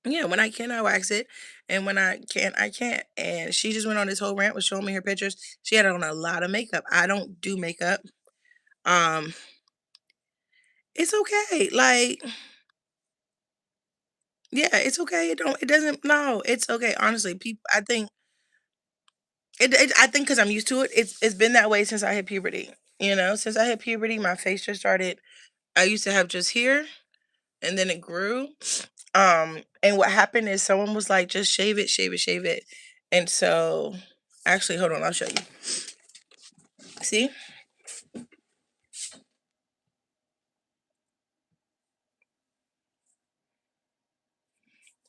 Yeah, when I can, I wax it. And when I can't, I can't." And she just went on this whole rant, was showing me her pictures. She had on a lot of makeup. I don't do makeup. Um, it's okay. Like, yeah, it's okay. It doesn't, no, it's okay. Honestly, people, I think because I'm used to it, it's been that way since I hit puberty. Since I hit puberty, my face just started. I used to have just here and then it grew. And what happened is someone was like, just shave it, shave it, shave it. And so, actually, hold on, I'll show you. See,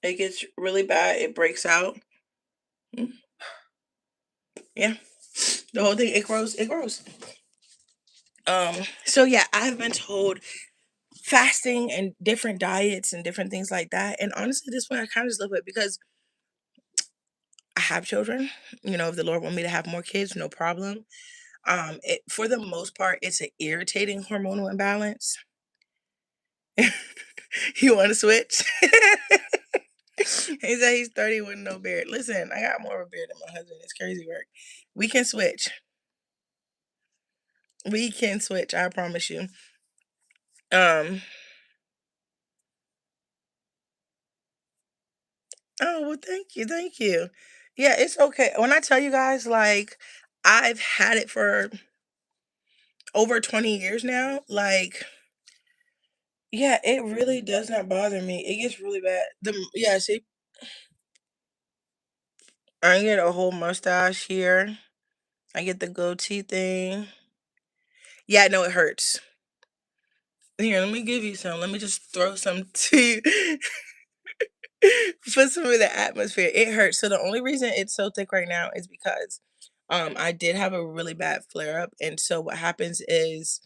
it gets really bad. It breaks out. Mm, yeah, the whole thing. It grows. It grows. So yeah, I've been told fasting and different diets and different things like that. And honestly, this one I kind of just love it because I have children. If the Lord want me to have more kids, no problem. For the most part, it's an irritating hormonal imbalance. You want to switch? He said he's 30 with no beard. Listen, I got more of a beard than my husband. It's crazy work. We can switch. We can switch. I promise you. Um. Oh well, thank you, thank you. Yeah, it's okay. When I tell you guys, like, I've had it for over 20 years now. Like, yeah, it really does not bother me. It gets really bad. Yeah, see, I get a whole mustache here. I get the goatee thing. Yeah, no, it hurts. Here, let me give you some. Let me just throw some to you for some of the atmosphere. It hurts. So the only reason it's so thick right now is because I did have a really bad flare up. And so what happens is,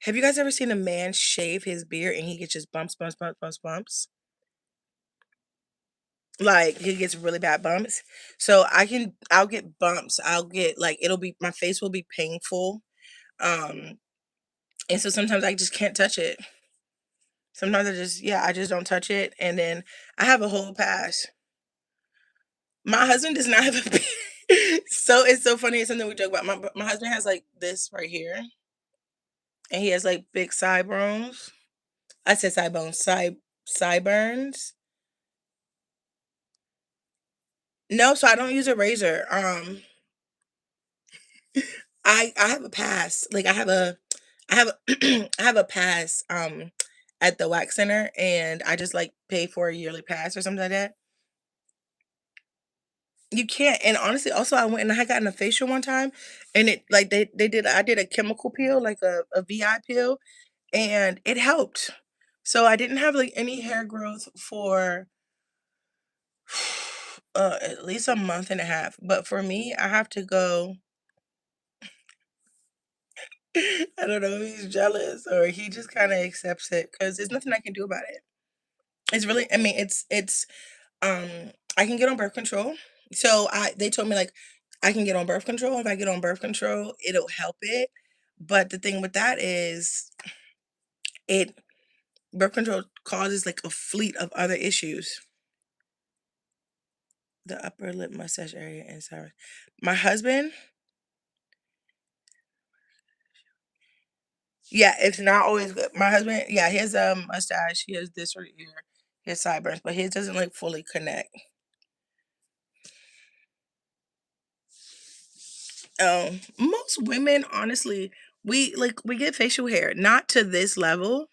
have you guys ever seen a man shave his beard and he gets just bumps, bumps, bumps, bumps, bumps? Like he gets really bad bumps. So I'll get bumps. I'll get like my face will be painful. Um and so sometimes I just can't touch it. Sometimes I just don't touch it. And then I have a whole pass. My husband does not have a beard. So it's so funny. It's something we joke about. My husband has like this right here, and he has like big sideburns. I said sideburns, sideburns. No, so I don't use a razor. I have a pass. Like I have a I have a pass at the wax center, and I just like pay for a yearly pass or something like that. You can't. And honestly, also I went and I had gotten a facial one time, and it like they did I did a chemical peel, like a VI peel, and it helped. So I didn't have like any hair growth for at least a month and a half. But for me, I have to go. I don't know if he's jealous or he just kind of accepts it because there's nothing I can do about it. It's really, I mean, um, I can get on birth control. So they told me like I can get on birth control. If I get on birth control, it'll help it. But the thing with that is it birth control causes like a fleet of other issues. The upper lip mustache area and sorry. My husband, yeah, it's not always good. My husband, yeah, his mustache, he has this right here, his sideburns, but his doesn't like fully connect. Most women, honestly, we get facial hair, not to this level.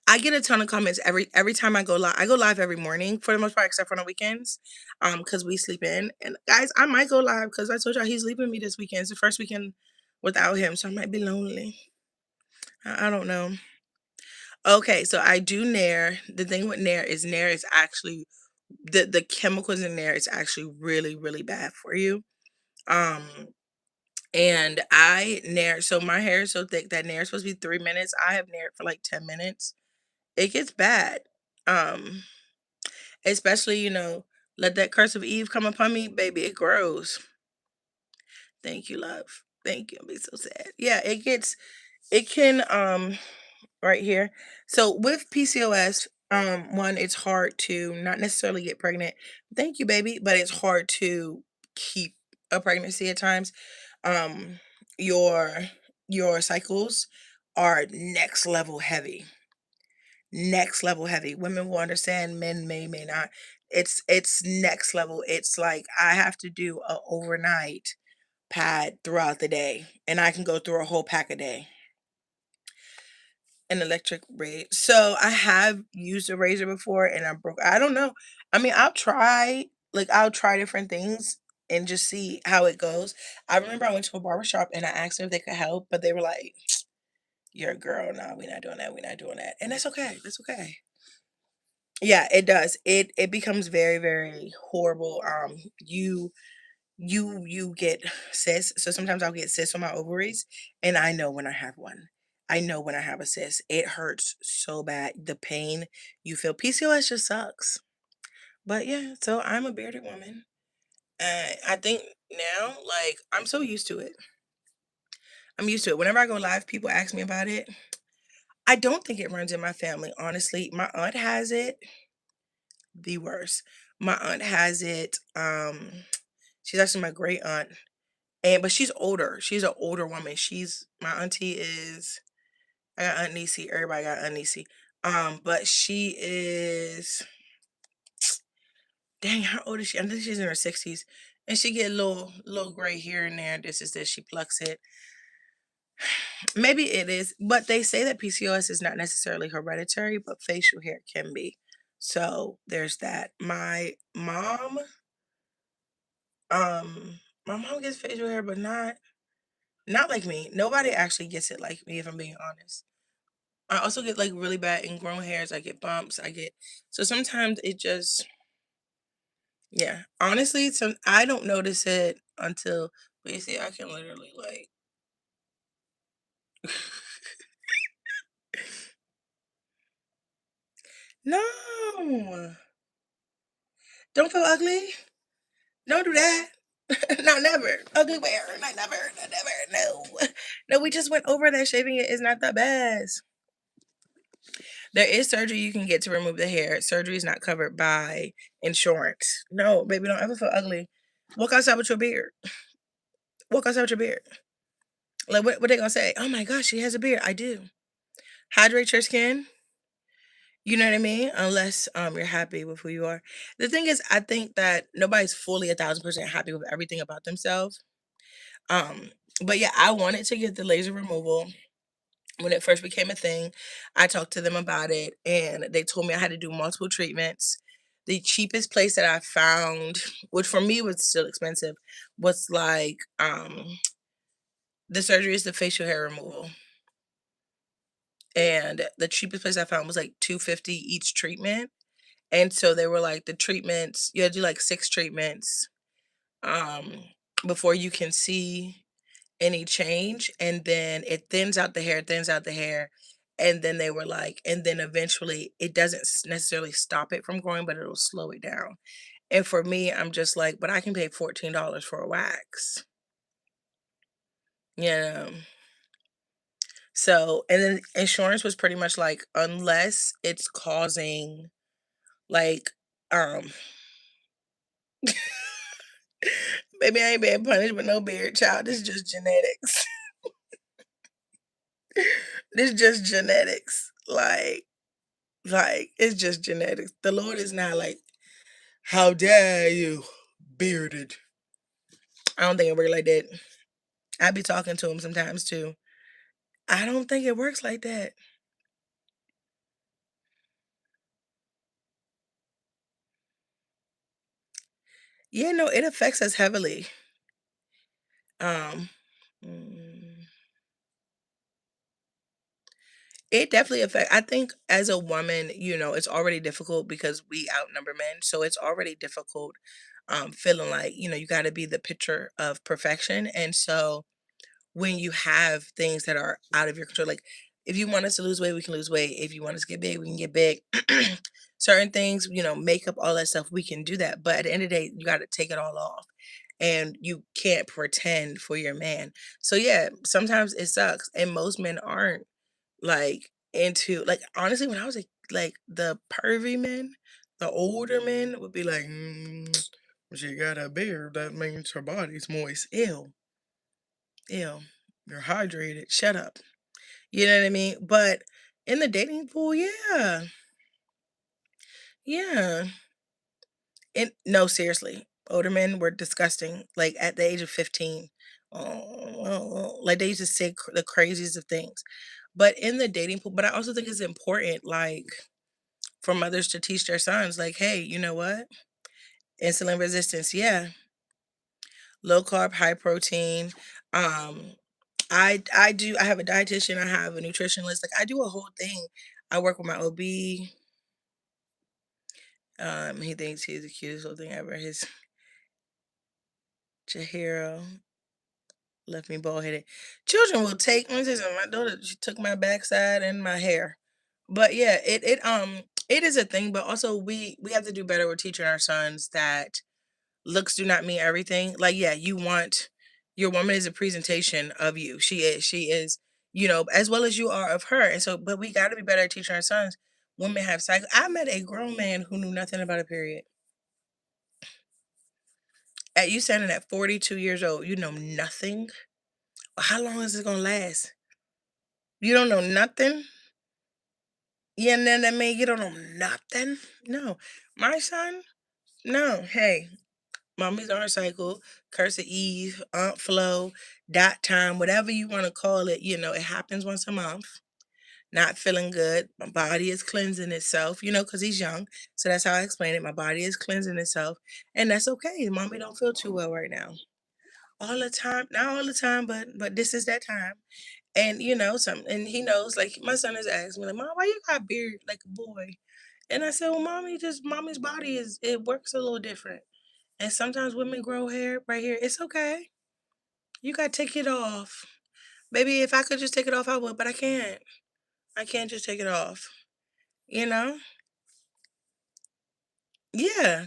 I get a ton of comments every time I go live. I go live every morning for the most part, except for on the weekends, because we sleep in. And guys, I might go live because I told y'all he's leaving me this weekend. It's the first weekend without him, so I might be lonely. I don't know. Okay, so I do Nair. The thing with Nair is actually the chemicals in Nair is actually really really bad for you. Um, and I Nair. So my hair is so thick that Nair is supposed to be 3 minutes. I have Nair for like 10 minutes. It gets bad. Um, especially let that curse of Eve come upon me, baby. It grows. Thank you, love. Thank you. I'm be so sad. Yeah, it can right here. So with PCOS, one, it's hard to not necessarily get pregnant. Thank you, baby, but it's hard to keep a pregnancy at times. Um, your your cycles are next level heavy. Next level heavy. Women will understand, men may not. It's next level. It's like I have to do a overnight pad throughout the day, and I can go through a whole pack a day. An electric razor. So I have used a razor before and I broke. I don't know. I mean, I'll try different things and just see how it goes. I remember I went to a barber shop and I asked them if they could help, but they were like, "You're a girl, no, we're not doing that. We're not doing that." And that's okay. That's okay. Yeah, it does. It becomes very, very horrible. You get cysts. So sometimes I'll get cysts on my ovaries, and I know when I have one. I know when I have a cyst. It hurts so bad. The pain you feel. PCOS just sucks. But yeah, so I'm a bearded woman. I think now, like, I'm so used to it. I'm used to it. Whenever I go live, people ask me about it. I don't think it runs in my family, honestly. My aunt has it, the worst. My aunt has it. She's actually my great aunt. But she's older. She's an older woman. She's my auntie is I got Aunt Niecy. Everybody got Aunt Niecy. But she is dang, how old is she? I think she's in her 60s. And she get a little gray here and there. This is this. She plucks it. Maybe it is, but they say that PCOS is not necessarily hereditary, but facial hair can be. So there's that. Um, my mom gets facial hair, but not like me. Nobody actually gets it like me, if I'm being honest. I also get like really bad ingrown hairs. I get bumps. So sometimes it just yeah. Honestly, I don't notice it until but you see I can literally like no. Don't feel ugly. Don't do that. Not never. Ugly wear. Not never. Not never. No. No, we just went over that shaving it is not the best. There is surgery you can get to remove the hair. Surgery is not covered by insurance. No, baby, don't ever feel ugly. Walk outside with your beard. Walk outside with your beard. Like what they gonna say? Oh my gosh, she has a beard. I do. Hydrate your skin. You know what I mean? Unless you're happy with who you are. The thing is, I think that nobody's fully 1,000% happy with everything about themselves. Um, but yeah, I wanted to get the laser removal when it first became a thing. I talked to them about it, and they told me I had to do multiple treatments. The cheapest place that I found, which for me was still expensive, was like the surgery is the facial hair removal. And the cheapest place I found was like 250 each treatment. And so they were like the treatments, you had to do like 6 treatments um before you can see any change, and then it thins out the hair, and then they were like, and then eventually it doesn't necessarily stop it from growing, but it'll slow it down. And for me, I'm just like, but I can pay $14 for a wax. You know. So, and then insurance was pretty much like, unless it's causing like um baby, I ain't being punished with no beard, child. This is just genetics. This just genetics. Like it's just genetics. The Lord is not like, how dare you, bearded. I don't think it works like that. I be talking to him sometimes too. I don't think it works like that. Yeah, no, it affects us heavily. Um, mm, it definitely affect. I think as a woman, it's already difficult because we outnumber men, so it's already difficult. Feeling like you got to be the picture of perfection, and so when you have things that are out of your control. Like if you want us to lose weight, we can lose weight. If you want us to get big, we can get big. Certain things, makeup, all that stuff, we can do that. But at the end of the day, you got to take it all off. And you can't pretend for your man. So yeah, sometimes it sucks. And most men aren't like into like honestly, when I was like the pervy men, the older men would be like, she got a beard, that means her body's moist. Ew. Ew, you're hydrated. Shut up. You know what I mean? But in the dating pool, yeah. Yeah. And no, seriously. Older men were disgusting. Like at the age of 15. Like they used to say the craziest of things. But in the dating pool, but I also think it's important, like, for mothers to teach their sons, like, hey, you know what? Insulin resistance, yeah. Low carb, high protein. Um, I have a dietitian, I have a nutritionist, like, I do a whole thing. I work with my OB. He thinks he's the cutest little thing ever. His Jahiro left me bald headed. Children will take let me tell you something, my daughter, she took my backside and my hair. But yeah, it is a thing, but also we have to do better with teaching our sons that looks do not mean everything. Like, yeah, you want your woman is a presentation of you. She is, as well as you are of her. And so, but we got to be better at teaching our sons. Women have cycle. I met a grown man who knew nothing about a period. At you standing at 42 years old, you know nothing. Well, how long is it gonna last? You don't know nothing. Yeah, and then that mean you don't know nothing. No, my son. No, hey, Mommy's on her cycle, Curse of Eve, Aunt Flo, dot time, whatever you want to call it, it happens once a month. Not feeling good. My body is cleansing itself, because he's young. So that's how I explain it. My body is cleansing itself. And that's okay. Mommy don't feel too well right now. All the time. Not all the time, but this is that time. And and he knows, like my son has asked me, like, Mom, why you got beard like a boy? And I said, well, mommy's body it works a little different. And sometimes women grow hair right here. It's okay. You gotta take it off. Baby, if I could just take it off, I would, but I can't. I can't just take it off. You know? Yeah.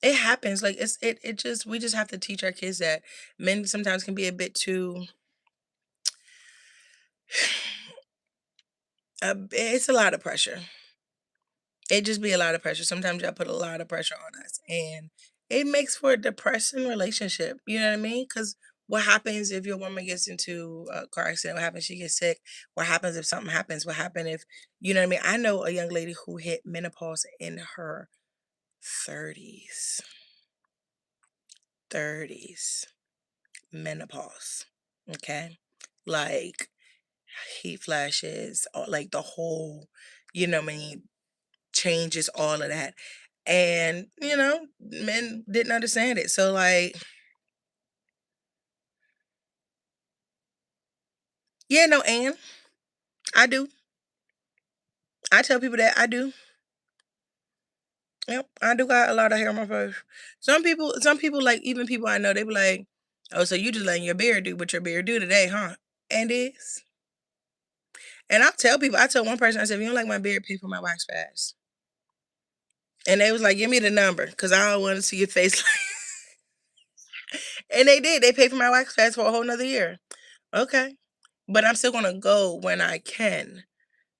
It happens. Like it just we just have to teach our kids that men sometimes can be a bit too it's a lot of pressure. It just be a lot of pressure. Sometimes y'all put a lot of pressure on us. And it makes for a depressing relationship. You know what I mean? Because What happens if your woman gets into a car accident? What happens if she gets sick? What happens if something happens? What happens if, you know what I mean? I know a young lady who hit menopause in her 30s. 30s. Menopause. Okay? Like heat flashes, or like the whole, you know what I mean, changes, all of that. And, men didn't understand it. So, like, yeah, no, and I do. I tell people that I do. Yep, I do got a lot of hair on my face. Some people, like even people I know, they be like, "Oh, so you just letting your beard do what your beard do today, huh?" And it's, and I tell people, I told one person, I said, "If you don't like my beard, pay for my wax pass." And they was like, "Give me the number, cause I don't want to see your face." And they did. They paid for my wax pass for a whole nother year. Okay, but I'm still gonna go when I can.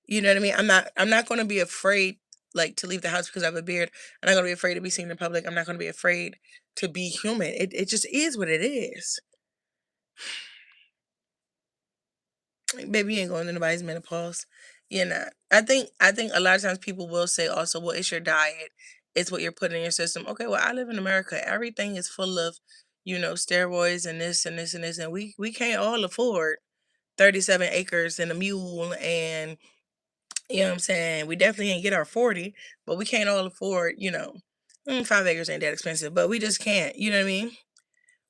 You know what I mean? I'm not gonna be afraid, like, to leave the house because I have a beard. I'm not gonna be afraid to be seen in public. I'm not gonna be afraid to be human. It just is what it is. Like, baby, you ain't going to nobody's menopause. You're not. I think a lot of times people will say also, well, it's your diet, it's what you're putting in your system. Okay, well, I live in America. Everything is full of, steroids and this and this and this, and we can't all afford 37 acres and a mule, and you know what I'm saying? We definitely ain't get our 40, but we can't all afford, 5 acres ain't that expensive, but we just can't, you know what I mean?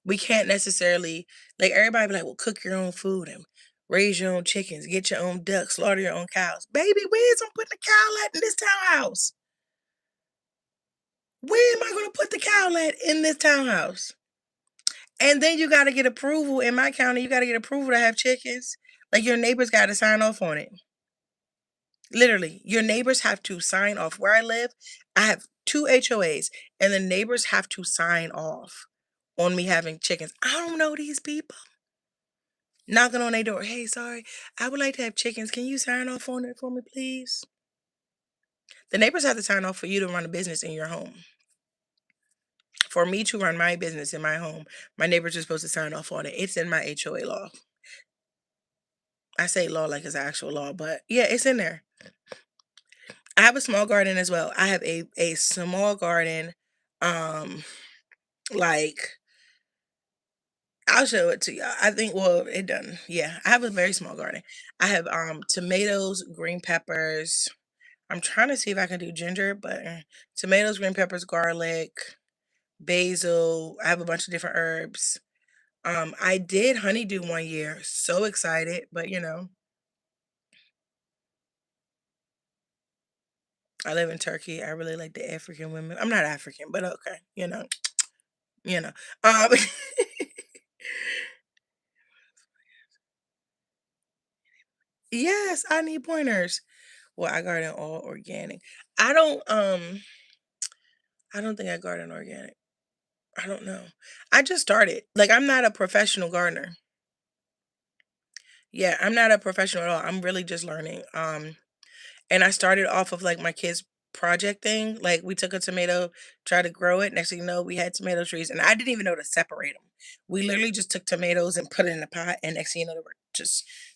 We can't necessarily, like, everybody be like, well, cook your own food and raise your own chickens, get your own ducks, slaughter your own cows. Baby, where's I'm putting the cow at in this townhouse? Where am I going to put the cow at in this townhouse? And then you got to get approval. In my county, you got to get approval to have chickens. Like, your neighbors got to sign off on it. Literally, your neighbors have to sign off. Where I live, I have two HOAs, and the neighbors have to sign off on me having chickens. I don't know these people. Knocking on their door. Hey, sorry, I would like to have chickens. Can you sign off on it for me, please? The neighbors have to sign off for you to run a business in your home. For me to run my business in my home, my neighbors are supposed to sign off on it. It's in my HOA law. I say law like it's actual law, but yeah, it's in there. I have a small garden as well. I have a small garden. Um, like, I'll show it to y'all. I think, well, it done. Yeah, I have a very small garden. I have tomatoes, green peppers. I'm trying to see if I can do ginger, but tomatoes, green peppers, garlic, basil. I have a bunch of different herbs. I did honeydew one year. So excited, but I live in Turkey. I really like the African women. I'm not African, but okay, you know. Um, yes, I need pointers. Well, I garden all organic. I don't um I don't think I garden organic. I don't know. I just started. Like, I'm not a professional gardener. Yeah, I'm not a professional at all. I'm really just learning. And I started off of, like, my kids' project thing. Like, we took a tomato, tried to grow it. Next thing you know, we had tomato trees, and I didn't even know to separate them. We literally just took tomatoes and put it in a pot, and next thing you know,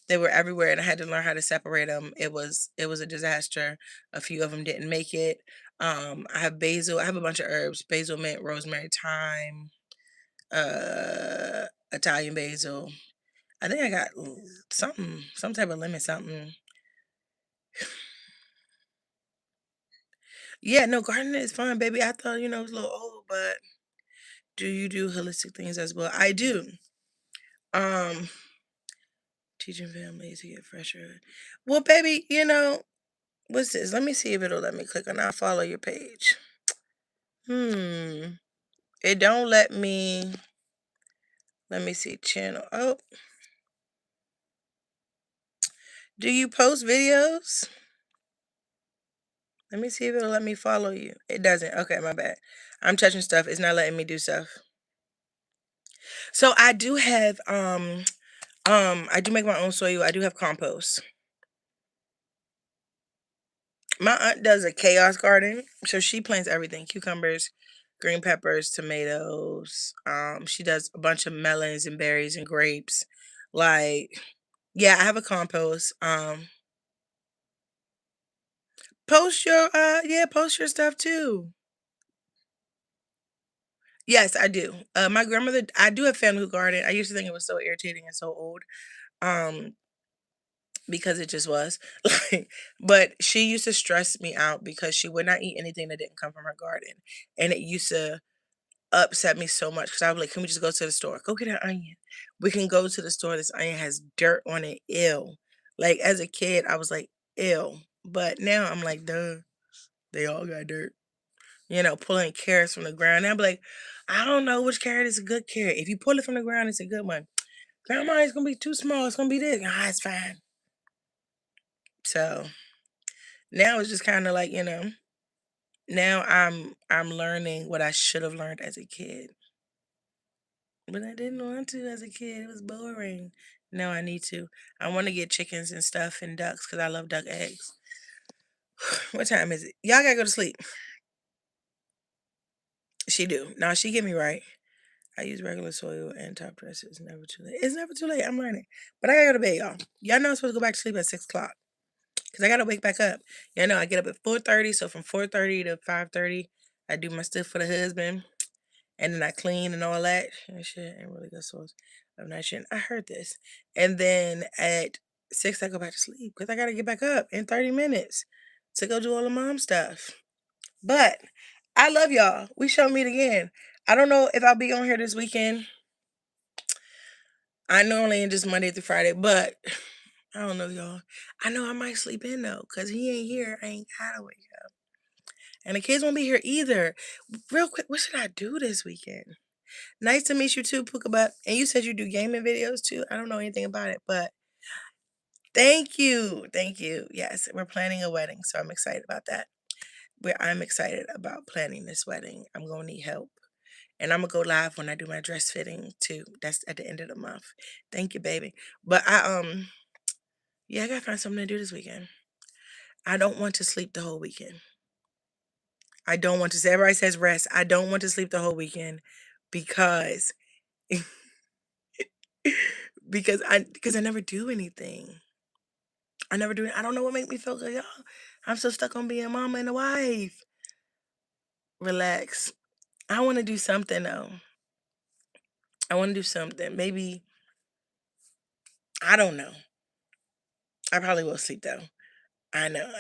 they were everywhere, and I had to learn how to separate them. It was a disaster. A few of them didn't make it. I have basil. I have a bunch of herbs: basil, mint, rosemary, thyme, Italian basil. I think I got something, some type of lemon, something. Yeah, no, gardening is fun, baby. I thought, it was a little old, but do you do holistic things as well? I do. Um, teaching families to get fresher. Well, baby, what's this? Let me see if it'll let me click on. I'll follow your page. Hmm. It don't let me. Let me see channel. Oh, do you post videos? Let me see if it'll let me follow you. It doesn't. Okay, my bad. I'm touching stuff. It's not letting me do stuff. So I do have I do make my own soil. I do have compost. My aunt does a chaos garden, so she plants everything: cucumbers, green peppers, tomatoes. She does a bunch of melons and berries and grapes. Like, yeah, I have a compost. Post your stuff too. Yes, I do. My grandmother, I do have family who garden. I used to think it was so irritating and so old. Um, because it just was. Like, but she used to stress me out because she would not eat anything that didn't come from her garden. And it used to upset me so much because I was like, can we just go to the store? Go get an onion. We can go to the store. This onion has dirt on it. Ew. Like as a kid, I was like, ew. But now I'm like, duh, they all got dirt. Pulling carrots from the ground. And I'm like, I don't know which carrot is a good carrot. If you pull it from the ground, it's a good one. Grandma, it's gonna be too small. It's gonna be this. Ah, it's fine. So now it's just kind of like, now I'm learning what I should have learned as a kid. But I didn't want to as a kid. It was boring. Now I need to. I want to get chickens and stuff and ducks because I love duck eggs. What time is it? Y'all gotta go to sleep. She do. No, she get me right. I use regular soil and top dress. It's never too late. It's never too late. I'm learning. But I gotta go to bed, y'all. Y'all know I'm supposed to go back to sleep at 6 o'clock. Because I gotta wake back up. Y'all know I get up at 4:30. So from 4:30 to 5:30, I do my stuff for the husband. And then I clean and all that. And shit ain't really good source of nitrogen. I heard this. And then at 6, I go back to sleep. Because I gotta get back up in 30 minutes to go do all the mom stuff. But I love y'all. We shall meet again. I don't know if I'll be on here this weekend. I normally in just Monday through Friday, but I don't know, y'all. I know I might sleep in though, cause he ain't here. I ain't gotta wake up, and the kids won't be here either. Real quick, what should I do this weekend? Nice to meet you too, Puka. And you said you do gaming videos too. I don't know anything about it, but thank you, thank you. Yes, we're planning a wedding, so I'm excited about that. I'm excited about planning this wedding. I'm gonna need help. And I'm gonna go live when I do my dress fitting too. That's at the end of the month. Thank you, baby. But yeah, I gotta find something to do this weekend. I don't want to sleep the whole weekend. I don't want to say everybody says rest. I don't want to sleep the whole weekend because because I never do anything. I never do it. I don't know what make me feel good, y'all. I'm so stuck on being a mama and a wife. Relax. I want to do something though. I want to do something. Maybe I don't know. I probably will sleep though. I know.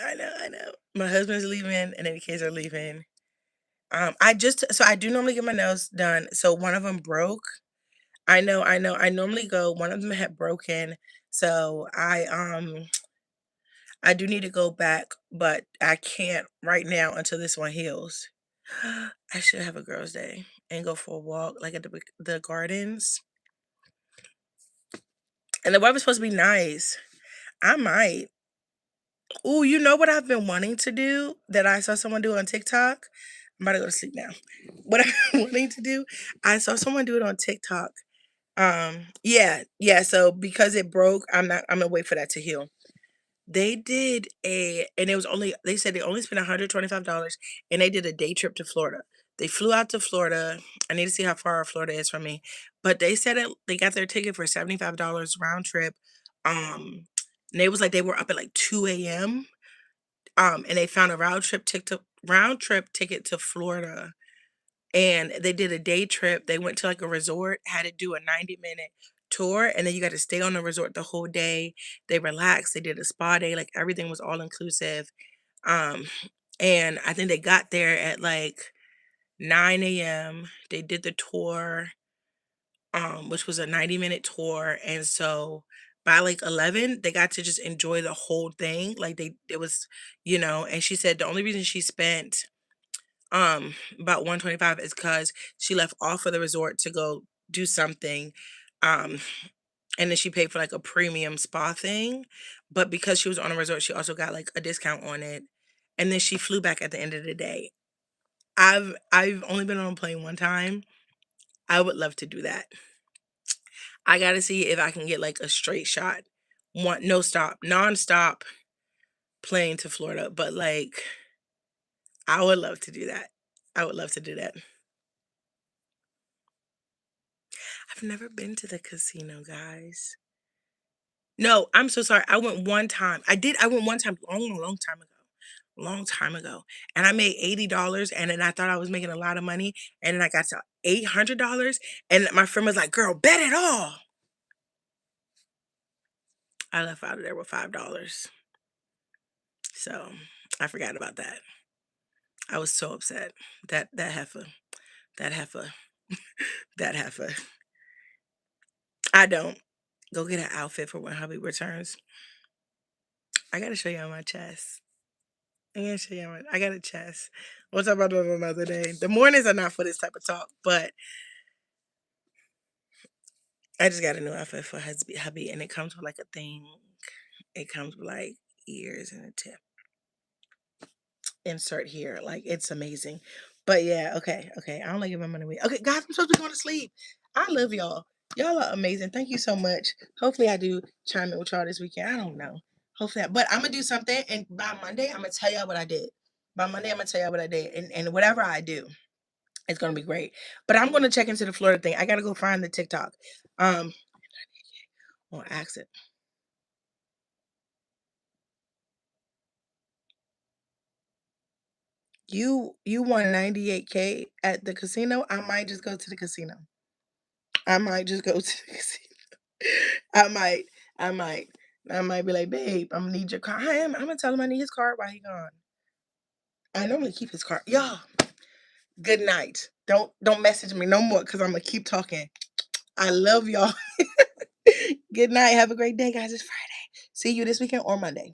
My husband's leaving and then the kids are leaving. I do normally get my nails done. So one of them broke. I know. I normally go. One of them had broken. So I do need to go back, but I can't right now until this one heals. I should have a girls' day and go for a walk like at the gardens. And the weather's supposed to be nice. I might. Ooh, you know what I've been wanting to do that I saw someone do on TikTok? I'm about to go to sleep now. What I've been wanting to do, I saw someone do it on TikTok. Yeah. So because it broke, I'm gonna wait for that to heal. They did and it was only they said they only spent $125 and they did a day trip to Florida. They flew out to Florida. I need to see how far Florida is from me. But they said they got their ticket for $75 round trip. Um and they was like they were up at like 2 a.m. And they found a round trip ticket to Florida and they did a day trip. They went to like a resort, had to do a 90-minute tour, and then you got to stay on the resort the whole day. They relaxed, they did a spa day, like everything was all inclusive. Um, and I think they got there at like 9 a.m. They did the tour, which was a 90-minute tour. And so by like 11, they got to just enjoy the whole thing. Like it was, and she said the only reason she spent about 125 is because she left off of the resort to go do something. Um, and then she paid for like a premium spa thing. But because she was on a resort, she also got like a discount on it. And then she flew back at the end of the day. I've only been on a plane one time. I would love to do that. I gotta see if I can get like a straight shot. One no stop, non-stop plane to Florida. But like I would love to do that. I would love to do that. I've never been to the casino, guys. No, I'm so sorry. I went one time. I went one time, long, long time ago. Long time ago. And I made $80 and then I thought I was making a lot of money. And then I got to $800 and my friend was like, girl, bet it all. I left out of there with $5. So I forgot about that. I was so upset. That heifer. That heifer. That heifer. I don't. Go get an outfit for when hubby returns. I gotta show you on my chest. I gotta show you on I got a chest. We'll talk about that another day. The mornings are not for this type of talk, but I just got a new outfit for hubby, and it comes with like a thing. It comes with like ears and a tip. Insert here. Like it's amazing. But yeah, okay, okay. I don't like giving my money away. Okay, guys, I'm supposed to be going to sleep. I love y'all. Y'all are amazing. Thank you so much. Hopefully I do chime in with y'all this weekend. I don't know. Hopefully, but I'm gonna do something, and by Monday, I'm gonna tell y'all what I did. By Monday, I'm gonna tell y'all what I did, and whatever I do, it's gonna be great. But I'm gonna check into the Florida thing. I gotta go find the TikTok. On accident. You won 98K at the casino. I might just go to the casino. I might just go to the casino. I might. I might. I might be like, babe, I'm gonna need your card. I'm gonna tell him I need his card while he gone. I normally keep his card. Y'all, good night. Don't message me no more because I'm gonna keep talking. I love y'all. Good night. Have a great day, guys. It's Friday. See you this weekend or Monday.